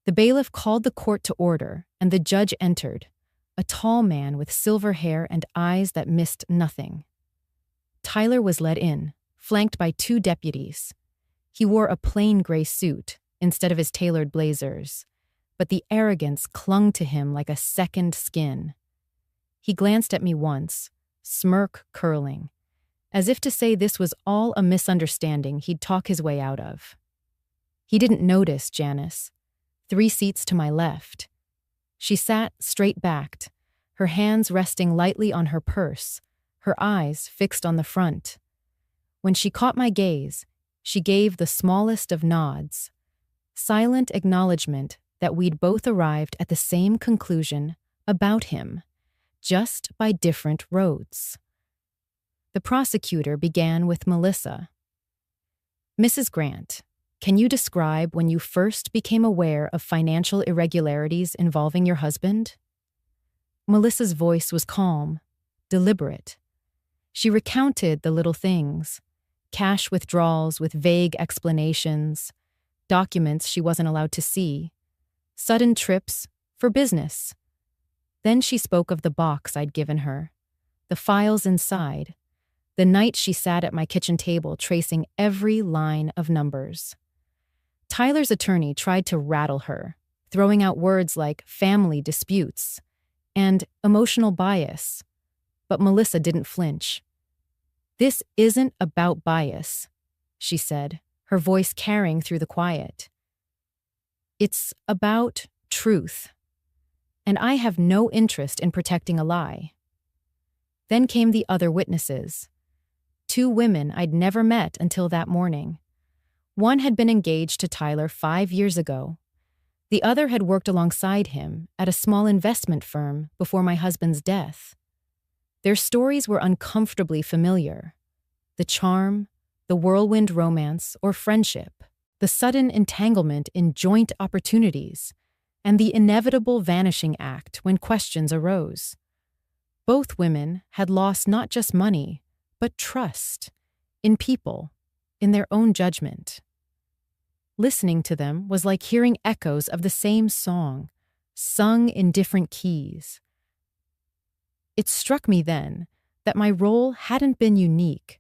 The bailiff called the court to order, and the judge entered, a tall man with silver hair and eyes that missed nothing. Tyler was led in, flanked by two deputies. He wore a plain gray suit instead of his tailored blazers, but the arrogance clung to him like a second skin. He glanced at me once, smirk curling, as if to say this was all a misunderstanding he'd talk his way out of. He didn't notice Janice, 3 seats to my left. She sat straight-backed, her hands resting lightly on her purse, her eyes fixed on the front. When she caught my gaze, she gave the smallest of nods, silent acknowledgement that we'd both arrived at the same conclusion about him, just by different roads. The prosecutor began with Melissa. Mrs. Grant, can you describe when you first became aware of financial irregularities involving your husband? Melissa's voice was calm, deliberate. She recounted the little things, cash withdrawals with vague explanations, documents she wasn't allowed to see, sudden trips for business. Then she spoke of the box I'd given her, the files inside, The night she sat at my kitchen table tracing every line of numbers. Tyler's attorney tried to rattle her, throwing out words like family disputes and emotional bias. But Melissa didn't flinch. "This isn't about bias," she said, her voice carrying through the quiet. "It's about truth. And I have no interest in protecting a lie." Then came the other witnesses. Two women I'd never met until that morning. One had been engaged to Tyler 5 years ago. The other had worked alongside him at a small investment firm before my husband's death. Their stories were uncomfortably familiar. The charm, the whirlwind romance or friendship, the sudden entanglement in joint opportunities, and the inevitable vanishing act when questions arose. Both women had lost not just money, but trust in people, in their own judgment. Listening to them was like hearing echoes of the same song, sung in different keys. It struck me then that my role hadn't been unique,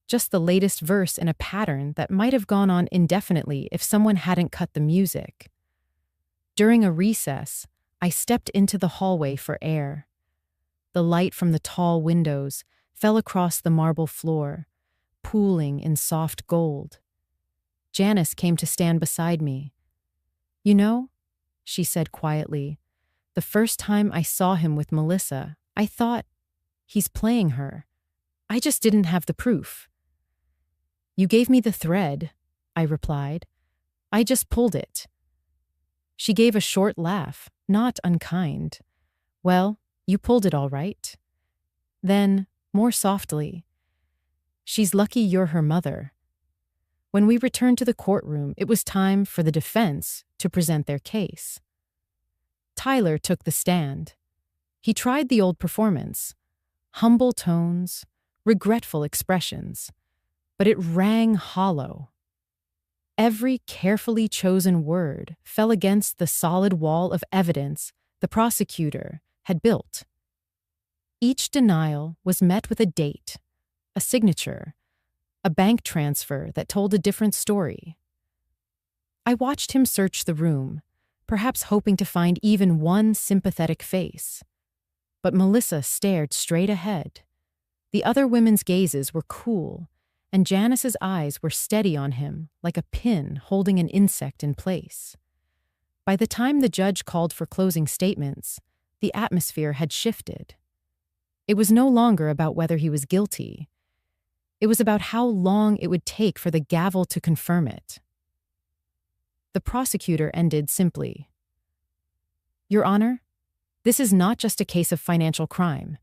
just the latest verse in a pattern that might have gone on indefinitely if someone hadn't cut the music. During a recess, I stepped into the hallway for air. The light from the tall windows fell across the marble floor, pooling in soft gold. Janice came to stand beside me. "You know," she said quietly, "the first time I saw him with Melissa, I thought, he's playing her. I just didn't have the proof." "You gave me the thread," I replied. "I just pulled it." She gave a short laugh, not unkind. "Well, you pulled it all right." Then, more softly, "She's lucky you're her mother." When we returned to the courtroom, it was time for the defense to present their case. Tyler took the stand. He tried the old performance, humble tones, regretful expressions, but it rang hollow. Every carefully chosen word fell against the solid wall of evidence the prosecutor had built. Each denial was met with a date, a signature, a bank transfer that told a different story. I watched him search the room, perhaps hoping to find even one sympathetic face. But Melissa stared straight ahead. The other women's gazes were cool, and Janice's eyes were steady on him like a pin holding an insect in place. By the time the judge called for closing statements, the atmosphere had shifted. It was no longer about whether he was guilty. It was about how long it would take for the gavel to confirm it. The prosecutor ended simply. "Your Honor, this is not just a case of financial crime.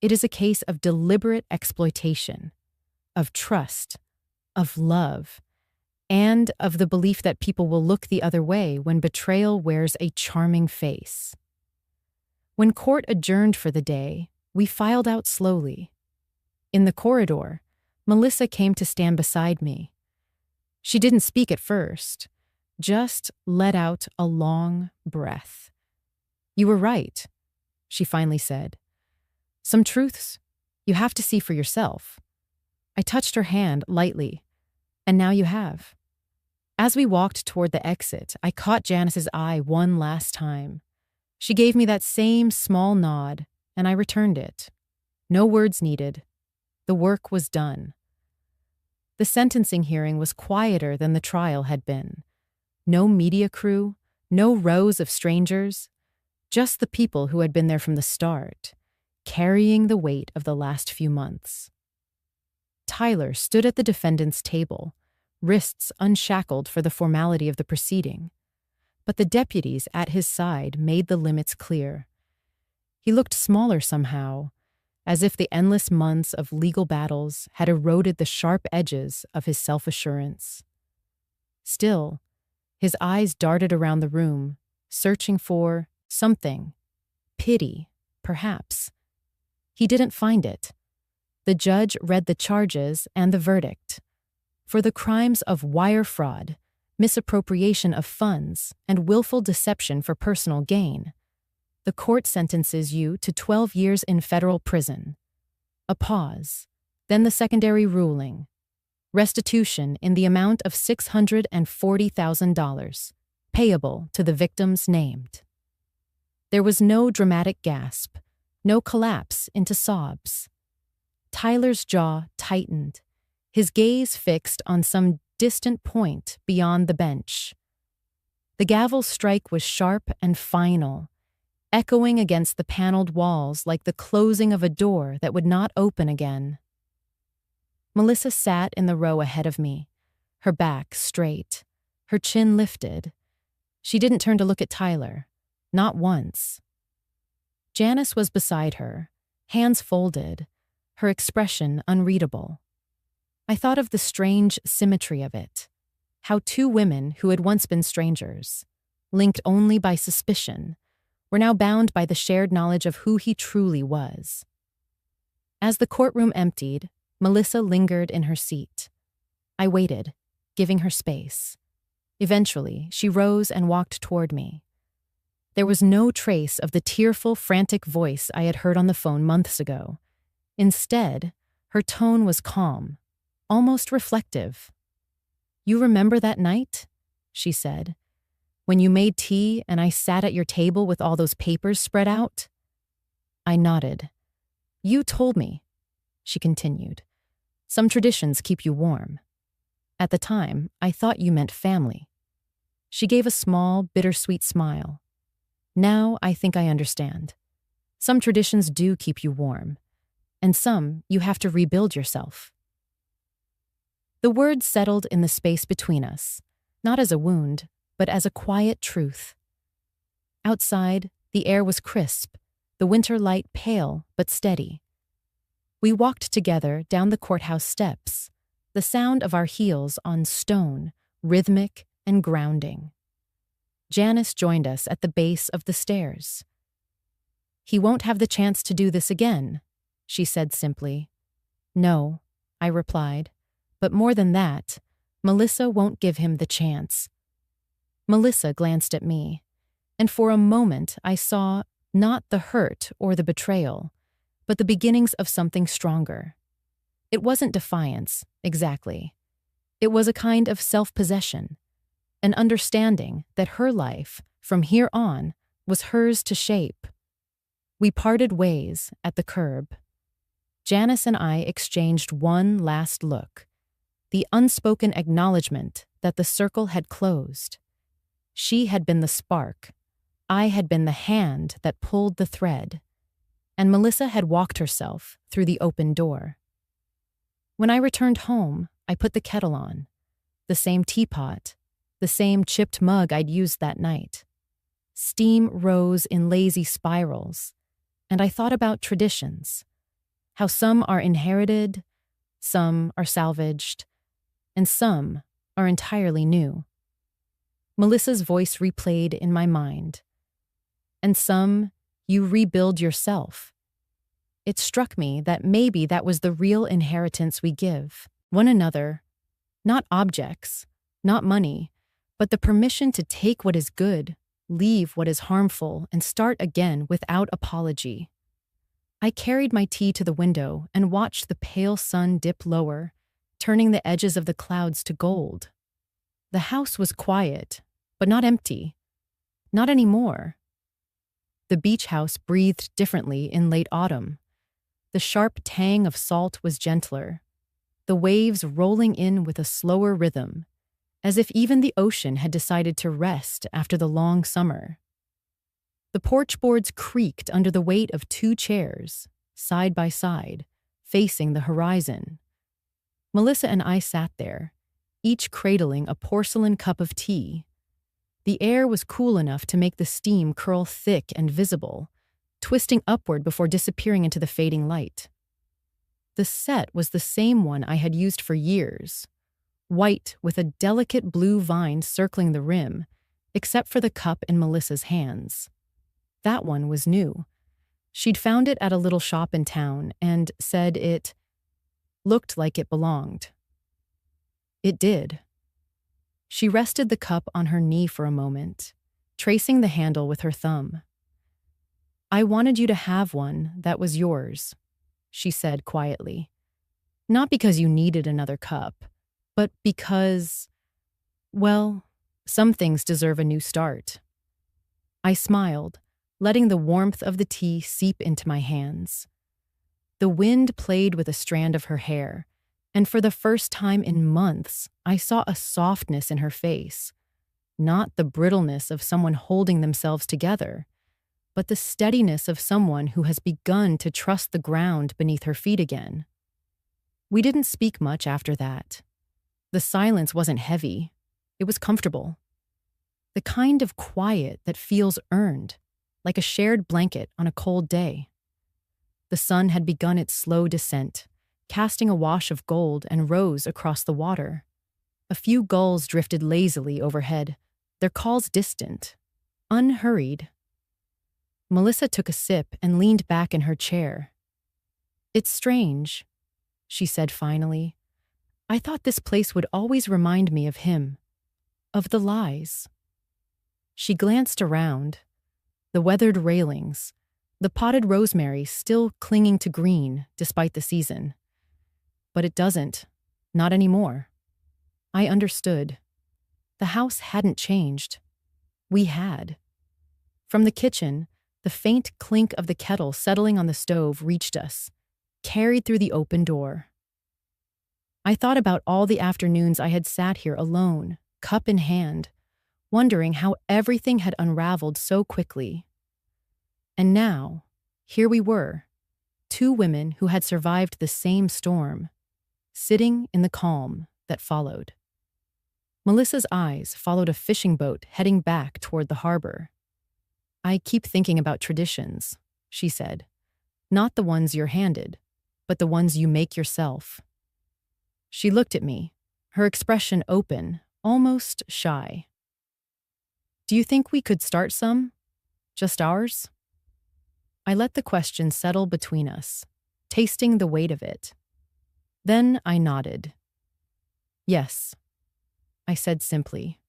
It is a case of deliberate exploitation, of trust, of love, and of the belief that people will look the other way when betrayal wears a charming face." When court adjourned for the day, we filed out slowly. In the corridor, Melissa came to stand beside me. She didn't speak at first, just let out a long breath. "You were right," she finally said. "Some truths you have to see for yourself." I touched her hand lightly, "And now you have." As we walked toward the exit, I caught Janice's eye one last time. She gave me that same small nod, and I returned it. No words needed. The work was done. The sentencing hearing was quieter than the trial had been. No media crew, no rows of strangers, just the people who had been there from the start, carrying the weight of the last few months. Tyler stood at the defendant's table, wrists unshackled for the formality of the proceeding. But the deputies at his side made the limits clear. He looked smaller somehow, as if the endless months of legal battles had eroded the sharp edges of his self-assurance. Still, his eyes darted around the room, searching for something. Pity, perhaps. He didn't find it. The judge read the charges and the verdict. For the crimes of wire fraud, misappropriation of funds, and willful deception for personal gain, the court sentences you to 12 years in federal prison. A pause, Then the secondary ruling: restitution in the amount of $640,000, payable to the victims named. There was no dramatic gasp, no collapse into sobs. Tyler's jaw tightened, his gaze fixed on some distant point beyond the bench. The gavel strike was sharp and final, echoing against the paneled walls like the closing of a door that would not open again. Melissa sat in the row ahead of me, her back straight, her chin lifted. She didn't turn to look at Tyler, not once. Janice was beside her, hands folded, her expression unreadable. I thought of the strange symmetry of it, how two women who had once been strangers, linked only by suspicion, were now bound by the shared knowledge of who he truly was. As the courtroom emptied, Melissa lingered in her seat. I waited, giving her space. Eventually, she rose and walked toward me. There was no trace of the tearful, frantic voice I had heard on the phone months ago. Instead, her tone was calm, almost reflective. "You remember that night?" she said. "When you made tea and I sat at your table with all those papers spread out?" I nodded. "You told me," she continued. "Some traditions keep you warm. At the time, I thought you meant family." She gave a small, bittersweet smile. "Now I think I understand. Some traditions do keep you warm, and some you have to rebuild yourself." The words settled in the space between us, not as a wound, but as a quiet truth. Outside, the air was crisp, the winter light pale but steady. We walked together down the courthouse steps, the sound of our heels on stone, rhythmic and grounding. Janice joined us at the base of the stairs. "He won't have the chance to do this again," she said simply. "No," I replied, "but more than that, Melissa won't give him the chance." Melissa glanced at me, and for a moment I saw not the hurt or the betrayal, but the beginnings of something stronger. It wasn't defiance, exactly. It was a kind of self-possession, an understanding that her life, from here on, was hers to shape. We parted ways at the curb. Janice and I exchanged one last look, the unspoken acknowledgement that the circle had closed. She had been the spark, I had been the hand that pulled the thread, and Melissa had walked herself through the open door. When I returned home, I put the kettle on, the same teapot, the same chipped mug I'd used that night. Steam rose in lazy spirals, and I thought about traditions, how some are inherited, some are salvaged, and some are entirely new. Melissa's voice replayed in my mind. And some you rebuild yourself. It struck me that maybe that was the real inheritance we give one another, not objects, not money, but the permission to take what is good, leave what is harmful, and start again without apology. I carried my tea to the window and watched the pale sun dip lower, turning the edges of the clouds to gold. The house was quiet, but not empty. Not anymore. The beach house breathed differently in late autumn. The sharp tang of salt was gentler, the waves rolling in with a slower rhythm, as if even the ocean had decided to rest after the long summer. The porch boards creaked under the weight of two chairs, side by side, facing the horizon. Melissa and I sat there, each cradling a porcelain cup of tea. The air was cool enough to make the steam curl thick and visible, twisting upward before disappearing into the fading light. The set was the same one I had used for years, white with a delicate blue vine circling the rim, except for the cup in Melissa's hands. That one was new. She'd found it at a little shop in town and said it looked like it belonged. It did. She rested the cup on her knee for a moment, tracing the handle with her thumb. "I wanted you to have one that was yours," she said quietly. Not because you needed another cup, but because, well, some things deserve a new start. I smiled, letting the warmth of the tea seep into my hands. The wind played with a strand of her hair, and for the first time in months, I saw a softness in her face, not the brittleness of someone holding themselves together, but the steadiness of someone who has begun to trust the ground beneath her feet again. We didn't speak much after that. The silence wasn't heavy. It was comfortable. The kind of quiet that feels earned, like a shared blanket on a cold day. The sun had begun its slow descent, casting a wash of gold and rose across the water. A few gulls drifted lazily overhead, their calls distant, unhurried. Melissa took a sip and leaned back in her chair. "It's strange," she said finally. "I thought this place would always remind me of him, of the lies." She glanced around. The weathered railings, the potted rosemary still clinging to green despite the season. But it doesn't, not anymore. I understood. The house hadn't changed. We had. From the kitchen, the faint clink of the kettle settling on the stove reached us, carried through the open door. I thought about all the afternoons I had sat here alone, cup in hand, wondering how everything had unraveled so quickly. And now, here we were, two women who had survived the same storm, sitting in the calm that followed. Melissa's eyes followed a fishing boat heading back toward the harbor. "I keep thinking about traditions," she said. "Not the ones you're handed, but the ones you make yourself." She looked at me, her expression open, almost shy. "Do you think we could start some? Just ours?" I let the question settle between us, tasting the weight of it. Then I nodded. "Yes," I said simply.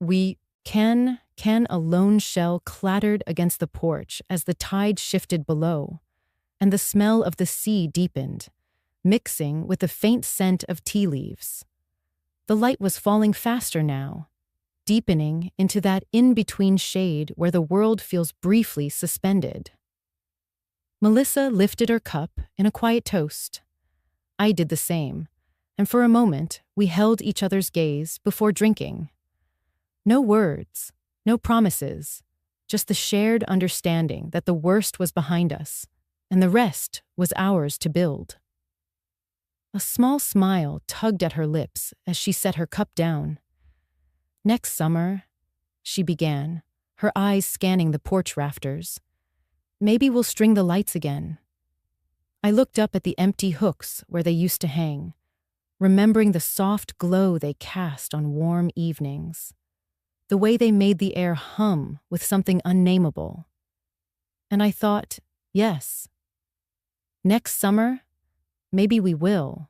"We can." A lone shell clattered against the porch as the tide shifted below, and the smell of the sea deepened, mixing with the faint scent of tea leaves. The light was falling faster now, deepening into that in-between shade where the world feels briefly suspended. Melissa lifted her cup in a quiet toast. I did the same, and for a moment we held each other's gaze before drinking. No words, no promises, just the shared understanding that the worst was behind us, and the rest was ours to build. A small smile tugged at her lips as she set her cup down. "Next summer," she began, her eyes scanning the porch rafters, "maybe we'll string the lights again." I looked up at the empty hooks where they used to hang, remembering the soft glow they cast on warm evenings, the way they made the air hum with something unnameable. And I thought, yes, next summer, maybe we will.